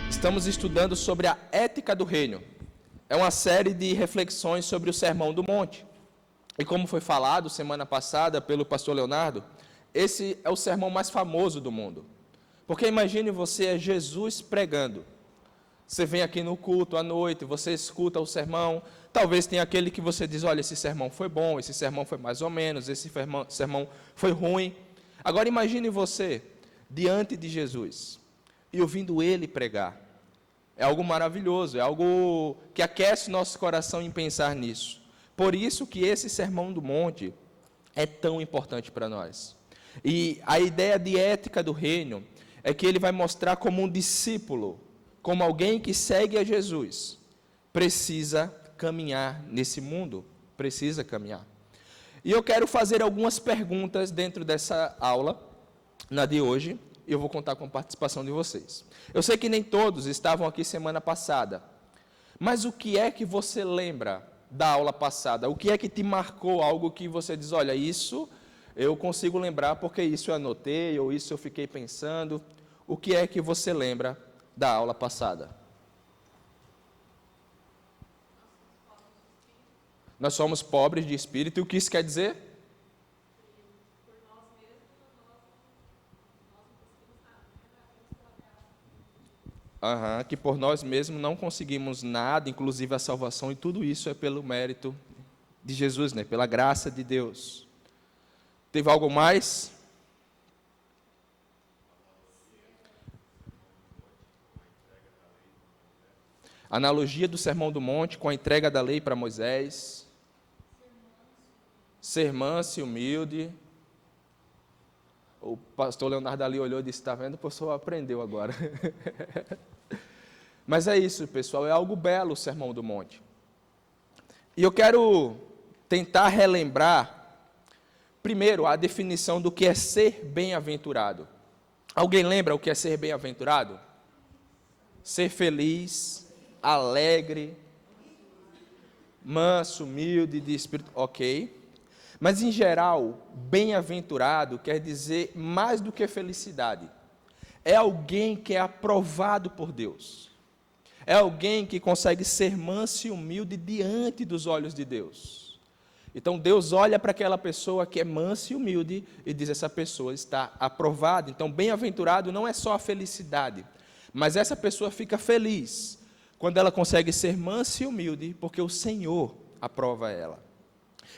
Estamos estudando sobre a ética do reino. É uma série de reflexões sobre o Sermão do Monte. E como foi falado semana passada pelo pastor Leonardo, esse é o sermão mais famoso do mundo. Porque imagine você é Jesus pregando. Você vem aqui no culto à noite, você escuta o sermão, talvez tenha aquele que você diz, olha, esse sermão foi bom, esse sermão foi mais ou menos, esse sermão foi ruim. Agora imagine você diante de Jesus e ouvindo ele pregar. É algo maravilhoso, é algo que aquece nosso coração em pensar nisso. Por isso que esse Sermão do Monte é tão importante para nós. E a ideia de ética do reino é que ele vai mostrar como um discípulo, como alguém que segue a Jesus, precisa caminhar nesse mundo, precisa caminhar. E eu quero fazer algumas perguntas dentro dessa aula, na de hoje, e eu vou contar com a participação de vocês. Eu sei que nem todos estavam aqui semana passada, mas o que é que você lembra da aula passada? O que é que te marcou? Algo que você diz, olha, isso eu consigo lembrar porque isso eu anotei, ou isso eu fiquei pensando. O que é que você lembra da aula passada? Nós somos pobres de espírito, e o que isso quer dizer? Que por nós mesmos não conseguimos nada, inclusive a salvação, e tudo isso é pelo mérito de Jesus, né? Pela graça de Deus. Teve algo mais? Analogia do Sermão do Monte com a entrega da lei para Moisés. Ser manso e humilde. O pastor Leonardo ali olhou e disse, está vendo? O professor aprendeu agora. Mas é isso, pessoal, é algo belo o Sermão do Monte. E eu quero tentar relembrar, primeiro, a definição do que é ser bem-aventurado. Alguém lembra o que é ser bem-aventurado? Ser feliz, alegre, manso, humilde, de espírito, ok. Mas, em geral, bem-aventurado quer dizer mais do que felicidade. É alguém que é aprovado por Deus. É alguém que consegue ser manso e humilde diante dos olhos de Deus. Então, Deus olha para aquela pessoa que é mansa e humilde e diz, essa pessoa está aprovada. Então, bem-aventurado não é só a felicidade, mas essa pessoa fica feliz quando ela consegue ser mansa e humilde, porque o Senhor aprova ela.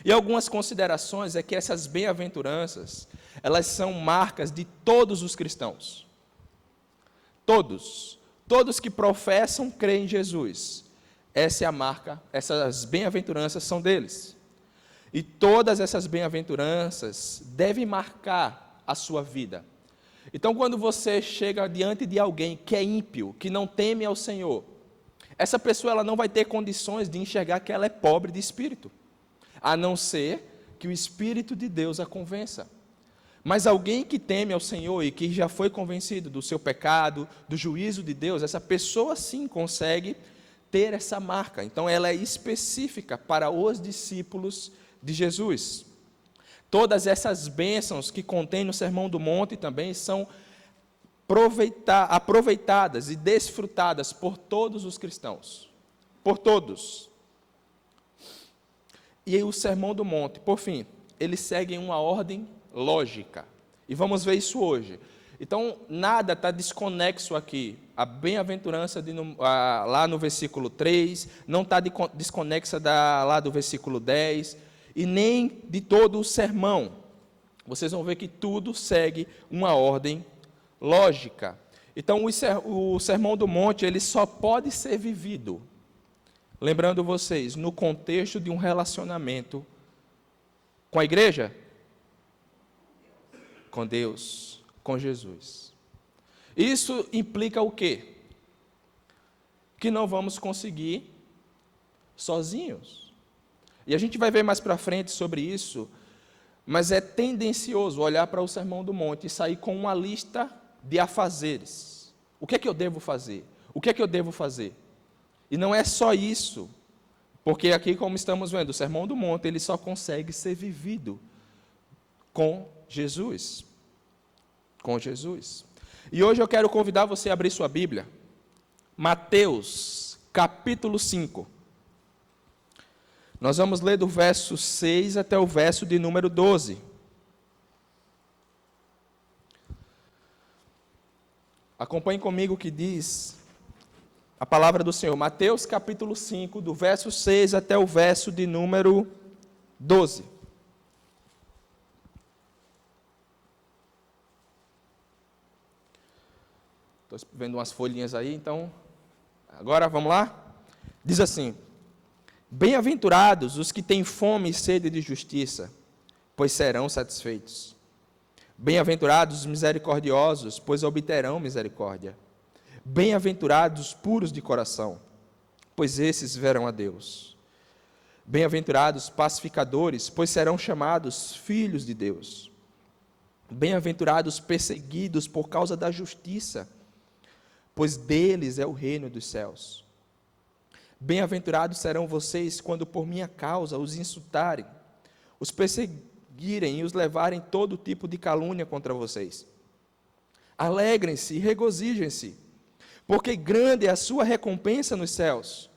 E algumas considerações é que essas bem-aventuranças, elas são marcas de todos os cristãos. Todos que professam crer em Jesus. Essa é a marca, essas bem-aventuranças são deles. E todas essas bem-aventuranças devem marcar a sua vida. Então, quando você chega diante de alguém que é ímpio, que não teme ao Senhor, essa pessoa ela não vai ter condições de enxergar que ela é pobre de espírito, a não ser que o Espírito de Deus a convença. Mas alguém que teme ao Senhor e que já foi convencido do seu pecado, do juízo de Deus, essa pessoa sim consegue ter essa marca. Então ela é específica para os discípulos de Jesus. Todas essas bênçãos que contém no Sermão do Monte também são aproveitadas e desfrutadas por todos os cristãos. Por todos. E o Sermão do Monte, por fim, ele segue uma ordem lógica. E vamos ver isso hoje. Então, nada está desconexo aqui. A bem-aventurança lá no versículo 3, não está desconexa lá do versículo 10, e nem de todo o sermão. Vocês vão ver que tudo segue uma ordem lógica. Então, o Sermão do Monte, ele só pode ser vivido, lembrando vocês, no contexto de um relacionamento com a igreja, com Deus, com Jesus. Isso implica o quê? Que não vamos conseguir sozinhos. E a gente vai ver mais para frente sobre isso, mas é tendencioso olhar para o Sermão do Monte e sair com uma lista de afazeres. O que é que eu devo fazer? O que é que eu devo fazer? E não é só isso, porque aqui, como estamos vendo, o Sermão do Monte, ele só consegue ser vivido com Jesus. Com Jesus. E hoje eu quero convidar você a abrir sua Bíblia. Mateus, capítulo 5. Nós vamos ler do verso 6 até o verso de número 12. Acompanhe comigo o que diz a palavra do Senhor. Mateus, capítulo 5, do verso 6 até o verso de número 12. Estou vendo umas folhinhas aí, então, agora vamos lá? Diz assim: Bem-aventurados os que têm fome e sede de justiça, pois serão satisfeitos. Bem-aventurados os misericordiosos, pois obterão misericórdia. Bem-aventurados os puros de coração, pois esses verão a Deus. Bem-aventurados os pacificadores, pois serão chamados filhos de Deus. Bem-aventurados os perseguidos por causa da justiça, pois deles é o reino dos céus. Bem-aventurados serão vocês quando por minha causa os insultarem, os perseguirem e os levarem todo tipo de calúnia contra vocês. Alegrem-se e regozijem-se, porque grande é a sua recompensa nos céus,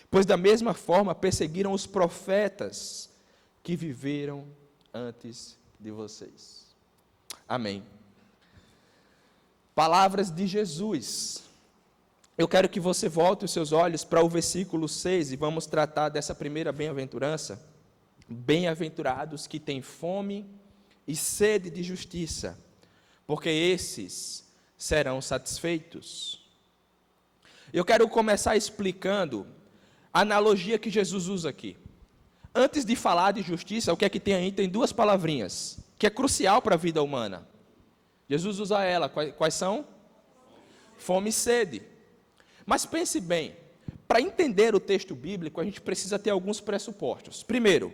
pois da mesma forma perseguiram os profetas que viveram antes de vocês. Amém. Palavras de Jesus. Eu quero que você volte os seus olhos para o versículo 6 e vamos tratar dessa primeira bem-aventurança. Bem-aventurados que têm fome e sede de justiça, porque esses serão satisfeitos. Eu quero começar explicando a analogia que Jesus usa aqui. Antes de falar de justiça, o que é que tem aí? Tem duas palavrinhas, que é crucial para a vida humana. Jesus usa ela, quais são? Fome e sede. Mas pense bem, para entender o texto bíblico, a gente precisa ter alguns pressupostos. Primeiro,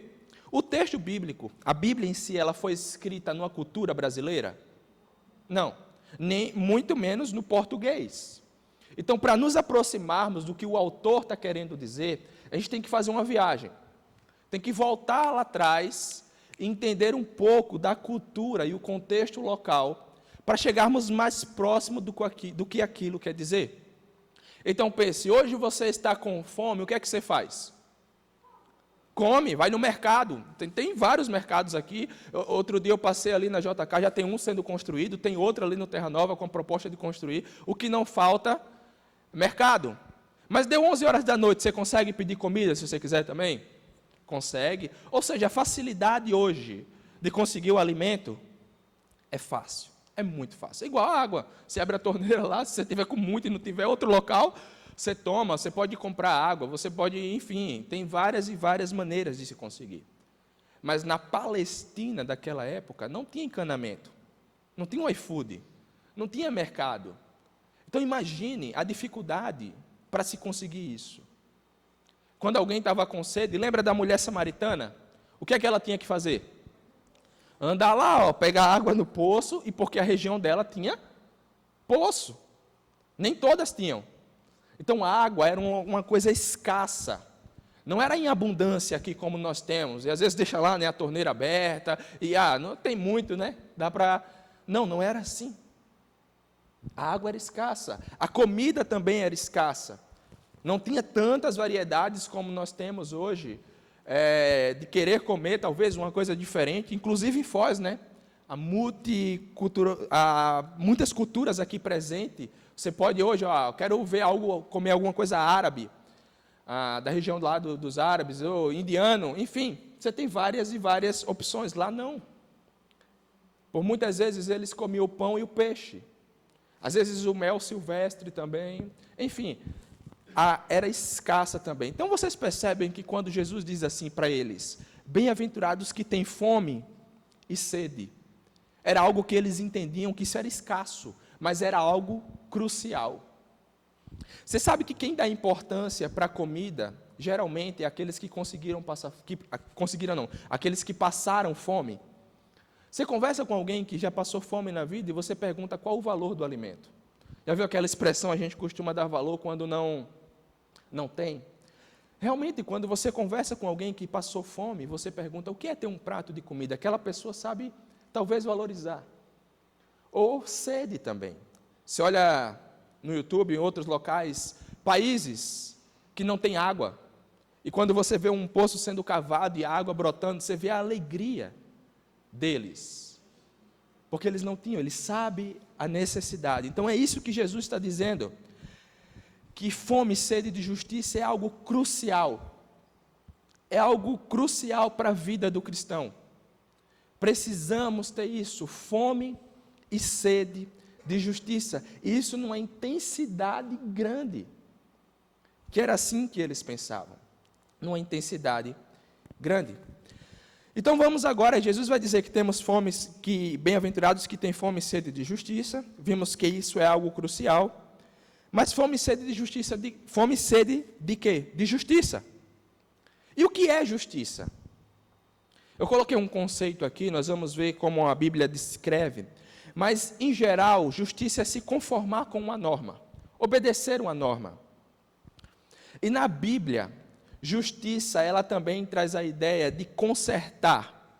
o texto bíblico, a Bíblia em si, ela foi escrita numa cultura brasileira? Não, nem muito menos no português. Então, para nos aproximarmos do que o autor está querendo dizer, a gente tem que fazer uma viagem. Tem que voltar lá atrás e entender um pouco da cultura e o contexto local, para chegarmos mais próximo do que aquilo quer dizer. Então pense, hoje você está com fome, o que é que você faz? Come, vai no mercado, tem vários mercados aqui. Outro dia eu passei ali na JK, já tem um sendo construído, tem outro ali no Terra Nova com a proposta de construir. O que não falta? Mercado. Mas deu 11 horas da noite, você consegue pedir comida se você quiser também? Consegue. Ou seja, a facilidade hoje de conseguir o alimento é fácil. É muito fácil. É igual a água. Você abre a torneira lá, se você tiver com muito e não tiver outro local, você toma, você pode comprar água, você pode, enfim, tem várias e várias maneiras de se conseguir. Mas na Palestina daquela época, não tinha encanamento, não tinha um iFood, não tinha mercado. Então imagine a dificuldade para se conseguir isso. Quando alguém estava com sede, lembra da mulher samaritana? O que é que ela tinha que fazer? Andar lá, pegar água no poço, e porque a região dela tinha poço. Nem todas tinham. Então a água era uma coisa escassa. Não era em abundância aqui como nós temos. E às vezes deixa lá, né, a torneira aberta, e não tem muito, né? Dá para. Não era assim. A água era escassa. A comida também era escassa. Não tinha tantas variedades como nós temos hoje. De querer comer, talvez, uma coisa diferente, inclusive em Foz, né? Há muitas culturas aqui presentes. Você pode hoje, eu quero ver comer alguma coisa árabe, da região lá dos árabes, ou indiano, enfim, você tem várias e várias opções. Lá não. Por muitas vezes eles comiam o pão e o peixe. Às vezes o mel silvestre também. Enfim, era escassa também. Então vocês percebem que quando Jesus diz assim para eles, bem-aventurados que têm fome e sede, era algo que eles entendiam que isso era escasso, mas era algo crucial. Você sabe que quem dá importância para a comida, geralmente é aqueles que aqueles que passaram fome. Você conversa com alguém que já passou fome na vida e você pergunta qual o valor do alimento. Já viu aquela expressão, a gente costuma dar valor quando não Não tem? Realmente, quando você conversa com alguém que passou fome, você pergunta o que é ter um prato de comida, aquela pessoa sabe talvez valorizar. Ou sede também. Você olha no YouTube, em outros locais, países que não têm água. E quando você vê um poço sendo cavado e água brotando, você vê a alegria deles. Porque eles não tinham, eles sabem a necessidade. Então é isso que Jesus está dizendo. Que fome e sede de justiça é algo crucial. É algo crucial para a vida do cristão. Precisamos ter isso, fome e sede de justiça. E isso numa intensidade grande. Que era assim que eles pensavam. Numa intensidade grande. Então vamos agora, Jesus vai dizer que temos fome, que bem-aventurados que têm fome e sede de justiça. Vimos que isso é algo crucial. Mas fome e sede de justiça, fome e sede de quê? De justiça. E o que é justiça? Eu coloquei um conceito aqui, nós vamos ver como a Bíblia descreve. Mas, em geral, justiça é se conformar com uma norma, obedecer uma norma. E na Bíblia, justiça, ela também traz a ideia de consertar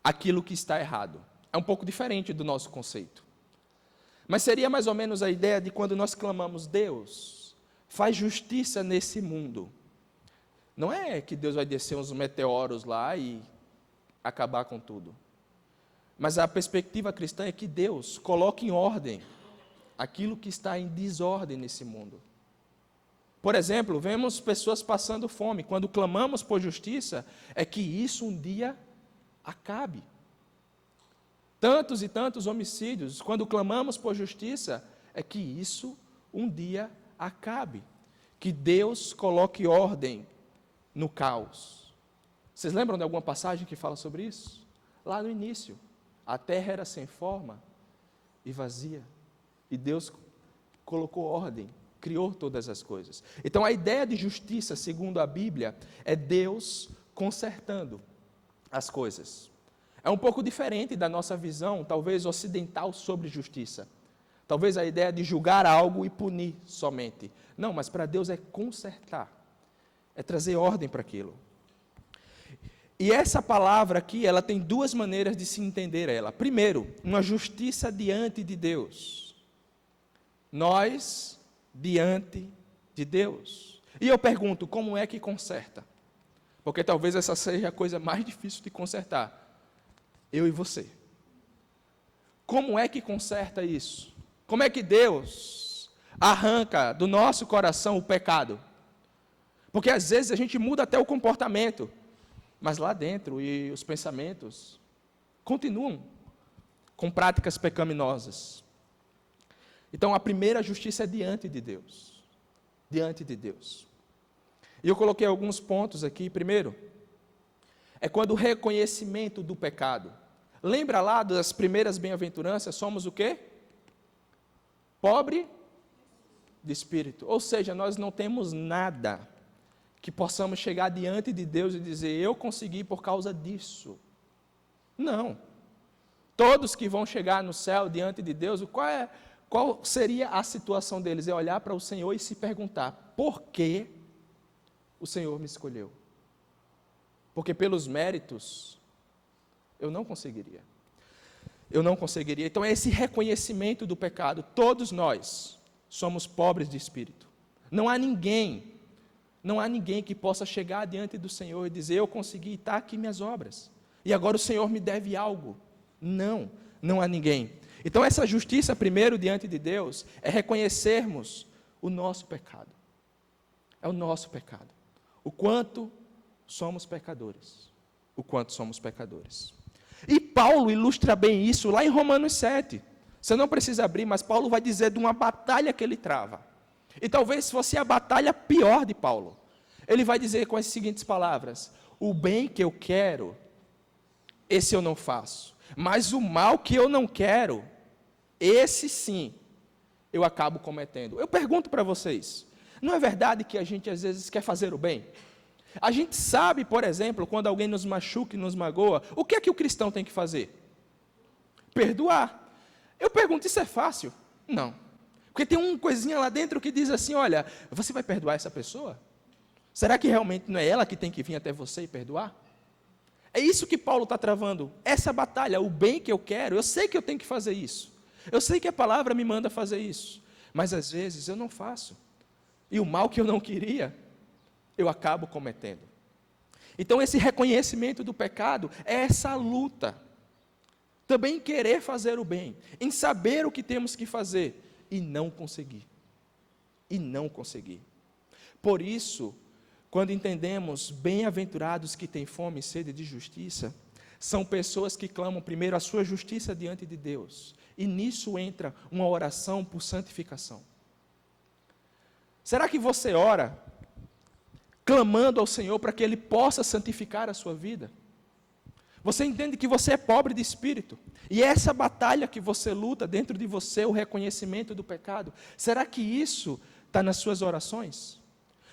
aquilo que está errado. É um pouco diferente do nosso conceito. Mas seria mais ou menos a ideia de quando nós clamamos, Deus, faz justiça nesse mundo. Não é que Deus vai descer uns meteoros lá e acabar com tudo. Mas a perspectiva cristã é que Deus coloque em ordem aquilo que está em desordem nesse mundo. Por exemplo, vemos pessoas passando fome. Quando clamamos por justiça, é que isso um dia acabe. Tantos e tantos homicídios, quando clamamos por justiça, é que isso um dia acabe. Que Deus coloque ordem no caos. Vocês lembram de alguma passagem que fala sobre isso? Lá no início, a terra era sem forma e vazia. E Deus colocou ordem, criou todas as coisas. Então a ideia de justiça, segundo a Bíblia, é Deus consertando as coisas. É um pouco diferente da nossa visão, talvez ocidental, sobre justiça. Talvez a ideia de julgar algo e punir somente. Não, mas para Deus é consertar. É trazer ordem para aquilo. E essa palavra aqui, ela tem duas maneiras de se entender ela. Primeiro, uma justiça diante de Deus. Nós diante de Deus. E eu pergunto, como é que conserta? Porque talvez essa seja a coisa mais difícil de consertar. Eu e você. Como é que conserta isso? Como é que Deus arranca do nosso coração o pecado? Porque às vezes a gente muda até o comportamento, mas lá dentro e os pensamentos continuam com práticas pecaminosas. Então a primeira justiça é diante de Deus. Diante de Deus. E eu coloquei alguns pontos aqui. Primeiro, é quando o reconhecimento do pecado. Lembra lá das primeiras bem-aventuranças, somos o quê? Pobre de espírito. Ou seja, nós não temos nada que possamos chegar diante de Deus e dizer, eu consegui por causa disso. Não. Todos que vão chegar no céu diante de Deus, qual seria a situação deles? É olhar para o Senhor e se perguntar, por que o Senhor me escolheu? Porque pelos méritos, eu não conseguiria. Eu não conseguiria. Então é esse reconhecimento do pecado. Todos nós somos pobres de espírito. Não há ninguém que possa chegar diante do Senhor e dizer, eu consegui, está aqui minhas obras. E agora o Senhor me deve algo. Não há ninguém. Então essa justiça primeiro diante de Deus é reconhecermos o nosso pecado. É o nosso pecado. O quanto somos pecadores. O quanto somos pecadores. E Paulo ilustra bem isso lá em Romanos 7. Você não precisa abrir, mas Paulo vai dizer de uma batalha que ele trava. E talvez fosse a batalha pior de Paulo. Ele vai dizer com as seguintes palavras: o bem que eu quero, esse eu não faço. Mas o mal que eu não quero, esse sim, eu acabo cometendo. Eu pergunto para vocês, não é verdade que a gente às vezes quer fazer o bem? A gente sabe, por exemplo, quando alguém nos machuca e nos magoa, o que é que o cristão tem que fazer? Perdoar. Eu pergunto, isso é fácil? Não. Porque tem uma coisinha lá dentro que diz assim, olha, você vai perdoar essa pessoa? Será que realmente não é ela que tem que vir até você e perdoar? É isso que Paulo está travando, essa batalha, o bem que eu quero, eu sei que eu tenho que fazer isso, eu sei que a palavra me manda fazer isso, mas às vezes eu não faço, e o mal que eu não queria, eu acabo cometendo. Então esse reconhecimento do pecado é essa luta, também em querer fazer o bem, em saber o que temos que fazer, e não conseguir, Por isso, quando entendemos, bem-aventurados que têm fome e sede de justiça, são pessoas que clamam primeiro a sua justiça diante de Deus, e nisso entra uma oração por santificação. Será que você ora clamando ao Senhor para que Ele possa santificar a sua vida? Você entende que você é pobre de espírito, e essa batalha que você luta dentro de você, o reconhecimento do pecado, será que isso está nas suas orações?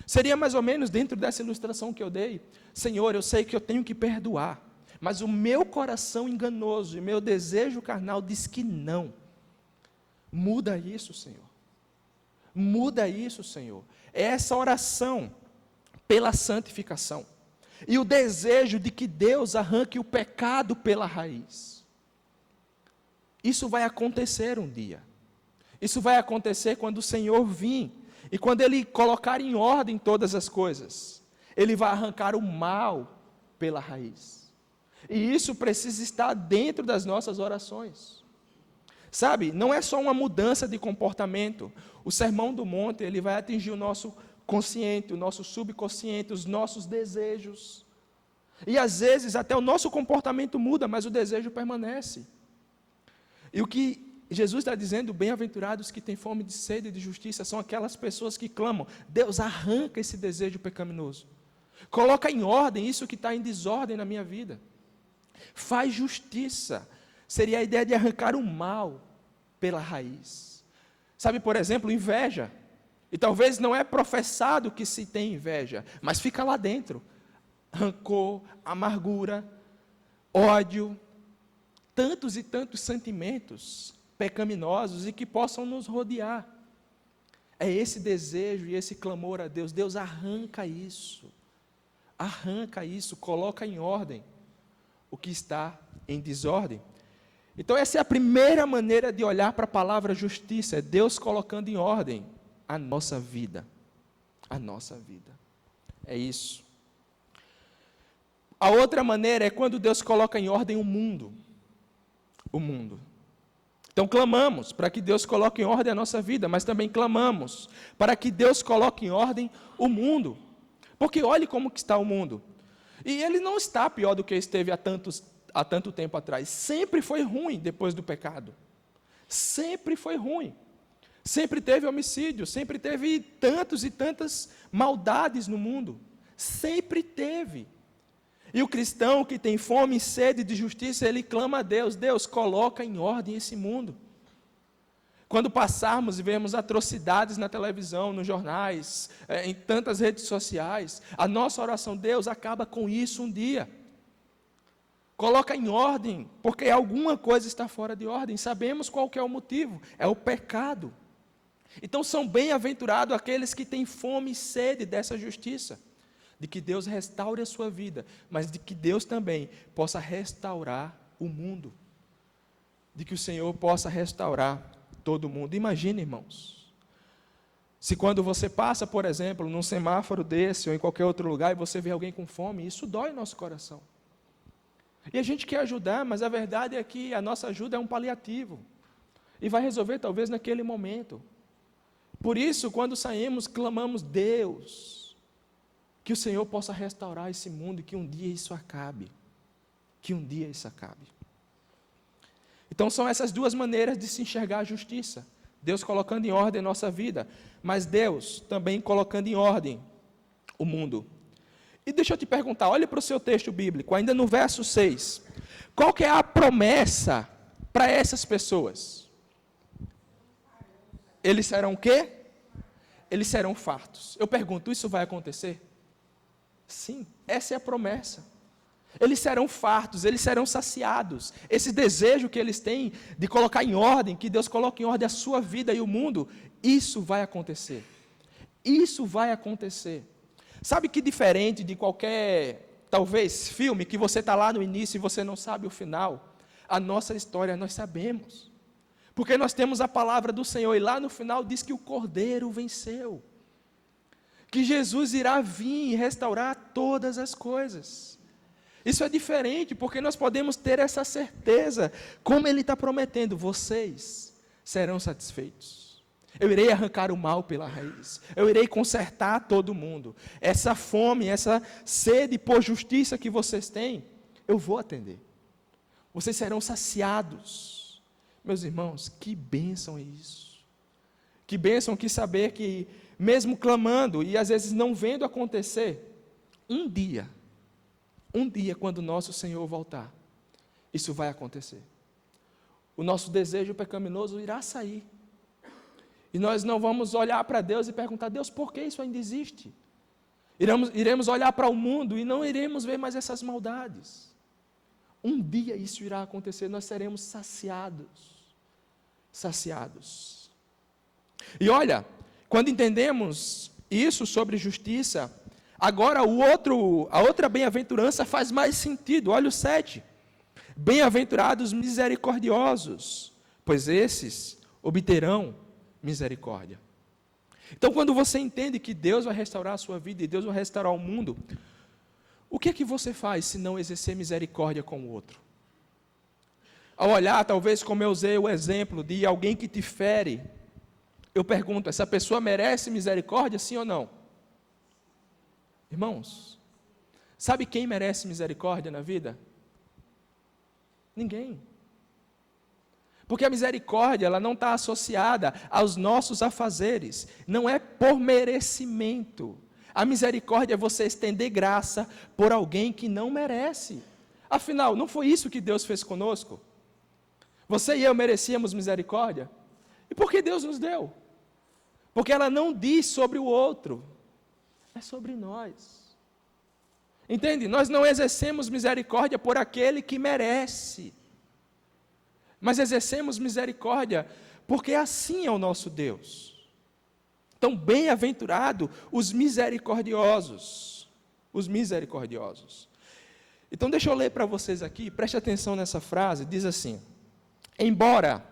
Seria mais ou menos dentro dessa ilustração que eu dei, Senhor, eu sei que eu tenho que perdoar, mas o meu coração enganoso e meu desejo carnal diz que não. Muda isso, Senhor. Muda isso, Senhor. É essa oração pela santificação. E o desejo de que Deus arranque o pecado pela raiz. Isso vai acontecer um dia. Isso vai acontecer quando o Senhor vir. E quando Ele colocar em ordem todas as coisas, Ele vai arrancar o mal pela raiz. E isso precisa estar dentro das nossas orações. Sabe, não é só uma mudança de comportamento. O Sermão do Monte, ele vai atingir o nosso consciente, o nosso subconsciente, os nossos desejos. E às vezes até o nosso comportamento muda, mas o desejo permanece. E o que Jesus está dizendo, bem-aventurados que têm fome de sede e de justiça, são aquelas pessoas que clamam, Deus arranca esse desejo pecaminoso, coloca em ordem isso que está em desordem na minha vida, faz justiça, seria a ideia de arrancar o mal pela raiz. Sabe, por exemplo, inveja, e talvez não é professado que se tem inveja, mas fica lá dentro, rancor, amargura, ódio, tantos e tantos sentimentos pecaminosos e que possam nos rodear. É esse desejo e esse clamor a Deus. Deus arranca isso, coloca em ordem o que está em desordem. Então essa é a primeira maneira de olhar para a palavra justiça, é Deus colocando em ordem a nossa vida. É isso. A outra maneira é quando Deus coloca em ordem o mundo. Então clamamos para que Deus coloque em ordem a nossa vida, mas também clamamos para que Deus coloque em ordem o mundo. Porque olhe como que está o mundo. E ele não está pior do que esteve há tanto tempo atrás. Sempre foi ruim depois do pecado. Sempre foi ruim. Sempre teve homicídio, sempre teve tantos e tantas maldades no mundo. Sempre teve. E o cristão que tem fome e sede de justiça, ele clama a Deus, Deus, coloca em ordem esse mundo. Quando passarmos e vermos atrocidades na televisão, nos jornais, em tantas redes sociais, a nossa oração, Deus, acaba com isso um dia. Coloca em ordem, porque alguma coisa está fora de ordem. Sabemos qual que é o motivo, é o pecado. Então são bem-aventurados aqueles que têm fome e sede dessa justiça. De que Deus restaure a sua vida, mas de que Deus também possa restaurar o mundo. De que o Senhor possa restaurar todo mundo. Imagine, irmãos, se quando você passa, por exemplo, num semáforo desse ou em qualquer outro lugar e você vê alguém com fome, isso dói no nosso coração. E a gente quer ajudar, mas a verdade é que a nossa ajuda é um paliativo. E vai resolver talvez naquele momento. Por isso, quando saímos, clamamos, Deus, que o Senhor possa restaurar esse mundo e que um dia isso acabe. Então são essas duas maneiras de se enxergar a justiça. Deus colocando em ordem a nossa vida, mas Deus também colocando em ordem o mundo. E deixa eu te perguntar, olhe para o seu texto bíblico, ainda no verso 6. Qual que é a promessa para essas pessoas? Eles serão o quê? Eles serão fartos. Eu pergunto, isso vai acontecer? Sim, essa é a promessa. Eles serão fartos, eles serão saciados. Esse desejo que eles têm de colocar em ordem, que Deus coloque em ordem a sua vida e o mundo, isso vai acontecer. Isso vai acontecer. Sabe que diferente de qualquer, talvez, filme, que você está lá no início e você não sabe o final, a nossa história nós sabemos. Porque nós temos a palavra do Senhor, e lá no final diz que o Cordeiro venceu. Que Jesus irá vir e restaurar todas as coisas. Isso é diferente, porque nós podemos ter essa certeza, como Ele está prometendo, vocês serão satisfeitos. Eu irei arrancar o mal pela raiz, eu irei consertar todo mundo. Essa fome, essa sede por justiça que vocês têm, eu vou atender. Vocês serão saciados. Meus irmãos, que bênção é isso. Que bênção que saber que, mesmo clamando e às vezes não vendo acontecer, um dia, quando o nosso Senhor voltar, isso vai acontecer. O nosso desejo pecaminoso irá sair. E nós não vamos olhar para Deus e perguntar, Deus, por que isso ainda existe? Iremos olhar para o mundo e não iremos ver mais essas maldades. Um dia isso irá acontecer, nós seremos saciados. Saciados. E olha, quando entendemos isso sobre justiça, agora a outra bem-aventurança faz mais sentido. Olha o 7. Bem-aventurados misericordiosos, pois esses obterão misericórdia. Então, quando você entende que Deus vai restaurar a sua vida e Deus vai restaurar o mundo, o que é que você faz se não exercer misericórdia com o outro? Ao olhar, talvez como eu usei o exemplo de alguém que te fere, eu pergunto, essa pessoa merece misericórdia, sim ou não? Irmãos, sabe quem merece misericórdia na vida? Ninguém. Porque a misericórdia, ela não está associada aos nossos afazeres, não é por merecimento. A misericórdia é você estender graça por alguém que não merece. Afinal, não foi isso que Deus fez conosco? Você e eu merecíamos misericórdia? E por que Deus nos deu? Porque ela não diz sobre o outro, é sobre nós. Entende? Nós não exercemos misericórdia por aquele que merece, mas exercemos misericórdia porque assim é o nosso Deus. Então, bem-aventurado os misericordiosos. Os misericordiosos. Então, deixa eu ler para vocês aqui, preste atenção nessa frase, diz assim: embora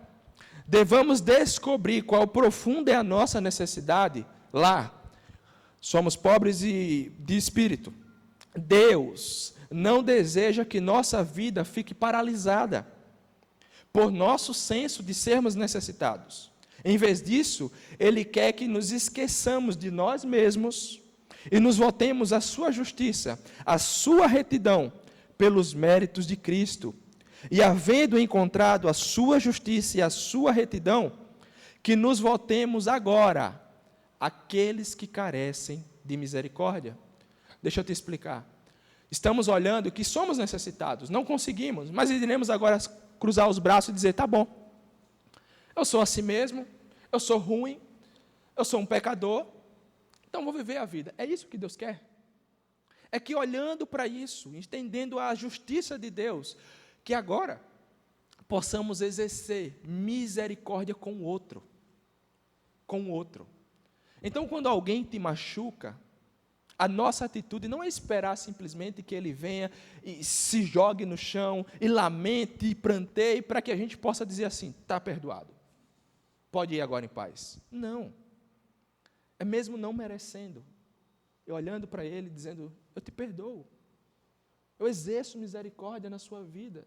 devamos descobrir qual profunda é a nossa necessidade, lá, somos pobres de espírito, Deus não deseja que nossa vida fique paralisada por nosso senso de sermos necessitados. Em vez disso, Ele quer que nos esqueçamos de nós mesmos e nos voltemos à sua justiça, à sua retidão, pelos méritos de Cristo. E havendo encontrado a sua justiça e a sua retidão, que nos voltemos agora àqueles que carecem de misericórdia. Deixa eu te explicar. Estamos olhando que somos necessitados, não conseguimos, mas iremos agora cruzar os braços e dizer, tá bom, eu sou assim mesmo, eu sou ruim, eu sou um pecador, então vou viver a vida. É isso que Deus quer? É que olhando para isso, entendendo a justiça de Deus, que agora possamos exercer misericórdia com o outro. Com o outro. Então, quando alguém te machuca, a nossa atitude não é esperar simplesmente que ele venha e se jogue no chão, e lamente, e pranteie, para que a gente possa dizer assim, está perdoado, pode ir agora em paz. Não. É mesmo não merecendo, eu olhando para ele, dizendo, eu te perdoo, eu exerço misericórdia na sua vida.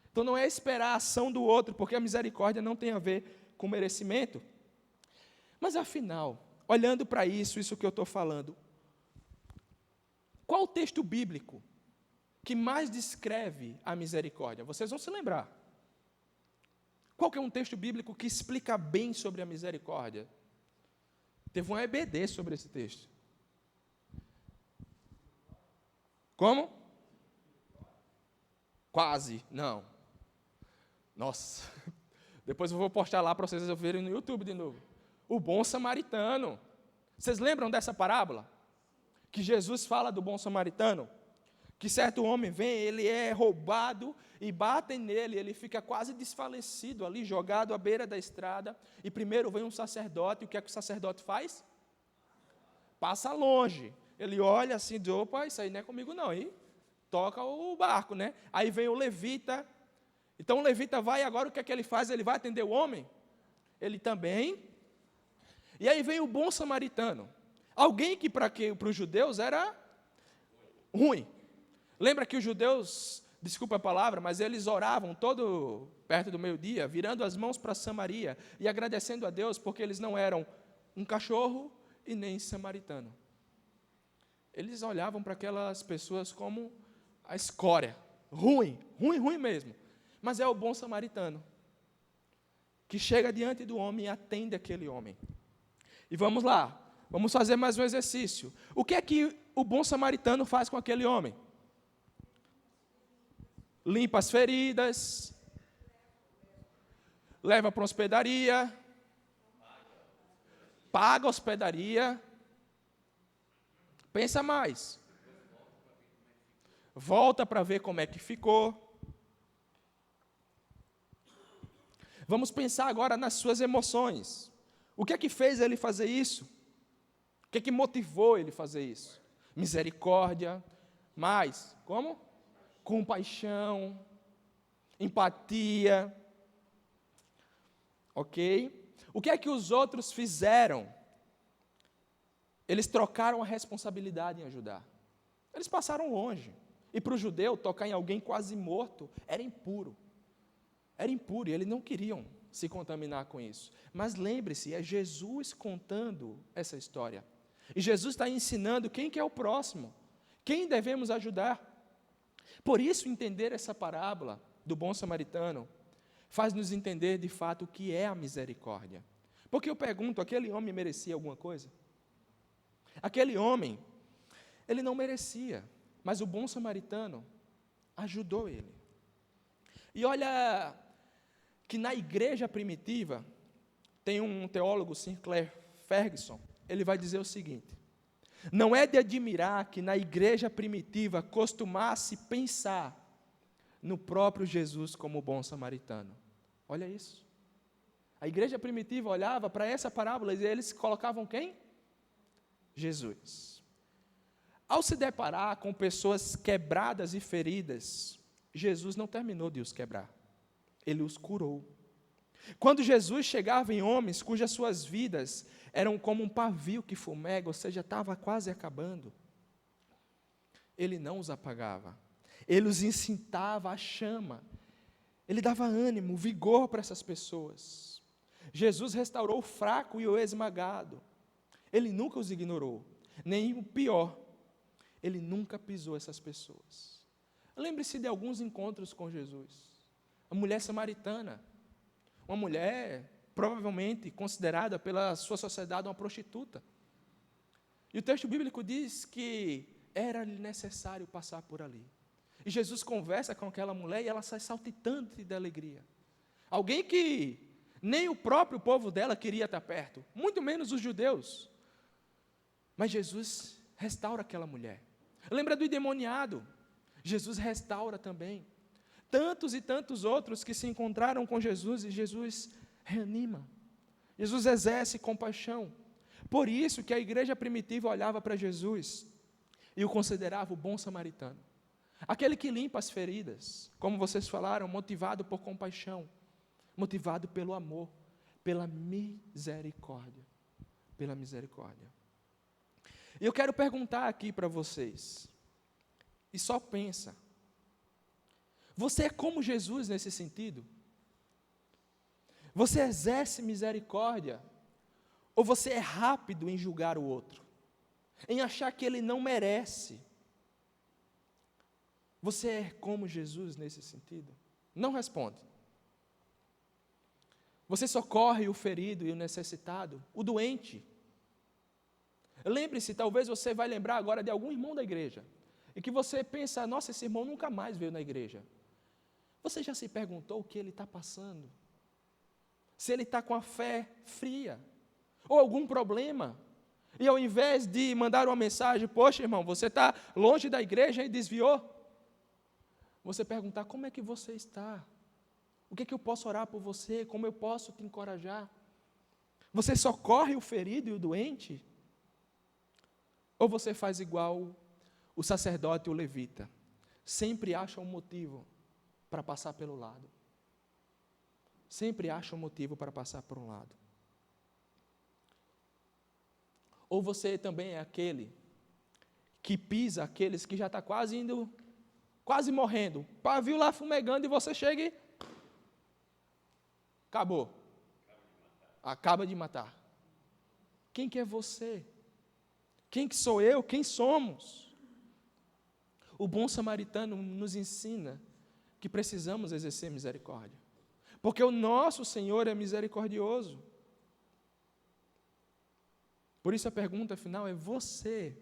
Então não é esperar a ação do outro, porque a misericórdia não tem a ver com merecimento. Mas afinal, olhando para isso que eu estou falando, qual o texto bíblico que mais descreve a misericórdia? Vocês vão se lembrar. Qual que é um texto bíblico que explica bem sobre a misericórdia? Teve um EBD sobre esse texto. Como? Quase, não. Nossa, depois eu vou postar lá para vocês verem no YouTube de novo. O bom samaritano. Vocês lembram dessa parábola? Que Jesus fala do bom samaritano? que certo homem vem, ele é roubado e batem nele, ele fica quase desfalecido ali, jogado à beira da estrada, e primeiro vem um sacerdote, e o que é que o sacerdote faz? Passa longe, ele olha assim, diz, opa, isso aí não é comigo não, e toca o barco, né? Aí vem o levita, então o levita vai, agora o que é que ele faz? Ele vai atender o homem? Ele também. E aí vem o bom samaritano, alguém que para os judeus era ruim. Lembra que os judeus, desculpa a palavra, mas eles oravam todo perto do meio-dia, virando as mãos para Samaria e agradecendo a Deus porque eles não eram um cachorro e nem samaritano. Eles olhavam para aquelas pessoas como a escória, ruim mesmo. Mas é o bom samaritano, que chega diante do homem e atende aquele homem. E vamos lá, vamos fazer mais um exercício. O que é que o bom samaritano faz com aquele homem? Limpa as feridas, leva para uma hospedaria, paga a hospedaria, pensa mais, volta para ver como é que ficou. Vamos pensar agora nas suas emoções. O que é que fez ele fazer isso? O que é que motivou ele a fazer isso? Misericórdia, mais, como? Compaixão, empatia, ok? O que é que os outros fizeram? Eles trocaram a responsabilidade em ajudar. Eles passaram longe. E para o judeu, tocar em alguém quase morto era impuro. Era impuro e eles não queriam se contaminar com isso. Mas lembre-se, é Jesus contando essa história. E Jesus está ensinando quem que é o próximo, quem devemos ajudar. Por isso, entender essa parábola do bom samaritano faz nos entender de fato o que é a misericórdia. Porque eu pergunto, aquele homem merecia alguma coisa? Aquele homem, ele não merecia, mas o bom samaritano ajudou ele. E olha que na igreja primitiva, tem um teólogo, Sinclair Ferguson, ele vai dizer o seguinte: não é de admirar que na igreja primitiva costumasse pensar no próprio Jesus como o bom samaritano. Olha isso. A igreja primitiva olhava para essa parábola e eles colocavam quem? Jesus. Ao se deparar com pessoas quebradas e feridas, Jesus não terminou de os quebrar. Ele os curou. Quando Jesus chegava em homens cujas suas vidas eram como um pavio que fumega, ou seja, estava quase acabando, ele não os apagava, ele os incitava à chama, ele dava ânimo, vigor para essas pessoas. Jesus restaurou o fraco e o esmagado, ele nunca os ignorou, nem o pior, ele nunca pisou essas pessoas. Lembre-se de alguns encontros com Jesus, a mulher samaritana, uma mulher provavelmente considerada pela sua sociedade uma prostituta. E o texto bíblico diz que era-lhe necessário passar por ali. E Jesus conversa com aquela mulher e ela sai saltitante de alegria. Alguém que nem o próprio povo dela queria estar perto, muito menos os judeus. Mas Jesus restaura aquela mulher. Lembra do endemoniado? Jesus restaura também. Tantos e tantos outros que se encontraram com Jesus e Jesus reanima. Jesus exerce compaixão. Por isso que a igreja primitiva olhava para Jesus e o considerava o bom samaritano. Aquele que limpa as feridas, como vocês falaram, motivado por compaixão, motivado pelo amor, pela misericórdia. Pela misericórdia. E eu quero perguntar aqui para vocês, e só pensa, você é como Jesus nesse sentido? Você exerce misericórdia? Ou você é rápido em julgar o outro? Em achar que ele não merece? Você é como Jesus nesse sentido? Não responde. Você socorre o ferido e o necessitado, o doente. Lembre-se, talvez você vai lembrar agora de algum irmão da igreja, e que você pensa, nossa, esse irmão nunca mais veio na igreja. Você já se perguntou o que ele está passando? Se ele está com a fé fria, ou algum problema, E ao invés de mandar uma mensagem, poxa, irmão, você está longe da igreja e desviou, você perguntar, como é que você está? O que é que eu posso orar por você? Como eu posso te encorajar? Você socorre o ferido e o doente? Ou você faz igual o sacerdote e o levita? Sempre acha um motivo para passar pelo lado. Sempre acha um motivo para passar por um lado. Ou você também é aquele que pisa aqueles que já está quase indo, quase morrendo. O pavio lá fumegando e você chega e acabou. Acaba de matar. Quem que é você? Quem que sou eu? Quem somos? O bom samaritano nos ensina que precisamos exercer misericórdia. Porque o nosso Senhor é misericordioso. Por isso a pergunta final é: você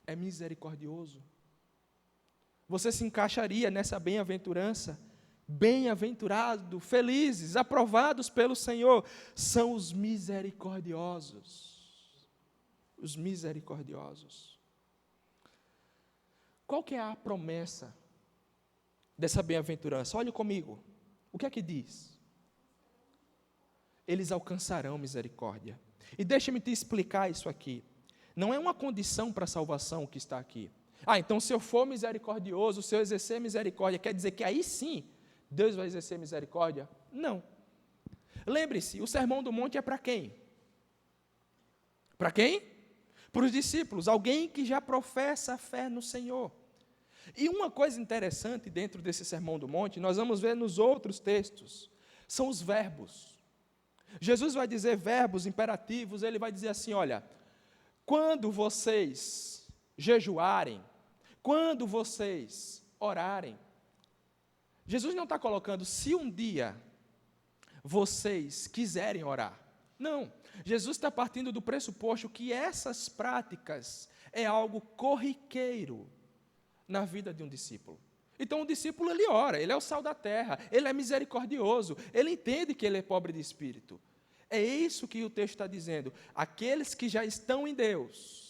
é misericordioso? Você se encaixaria nessa bem-aventurança? Bem-aventurado, felizes, aprovados pelo Senhor, são os misericordiosos. Os misericordiosos. Qual que é a promessa dessa bem-aventurança? Olhe comigo. O que é que diz? Eles alcançarão misericórdia. E deixa-me te explicar isso aqui. Não é uma condição para a salvação que está aqui. Então se eu for misericordioso, se eu exercer misericórdia, quer dizer que aí sim, Deus vai exercer misericórdia? Não. Lembre-se, o Sermão do Monte é para quem? Para quem? Para os discípulos, alguém que já professa a fé no Senhor. E uma coisa interessante dentro desse Sermão do Monte, nós vamos ver nos outros textos, são os verbos. Jesus vai dizer verbos imperativos, ele vai dizer assim, olha, quando vocês jejuarem, quando vocês orarem, Jesus não está colocando se um dia vocês quiserem orar. Não, Jesus está partindo do pressuposto que essas práticas é algo corriqueiro na vida de um discípulo. Então o discípulo ele ora, ele é o sal da terra, ele é misericordioso, ele entende que ele é pobre de espírito. É isso que o texto está dizendo. Aqueles que já estão em Deus,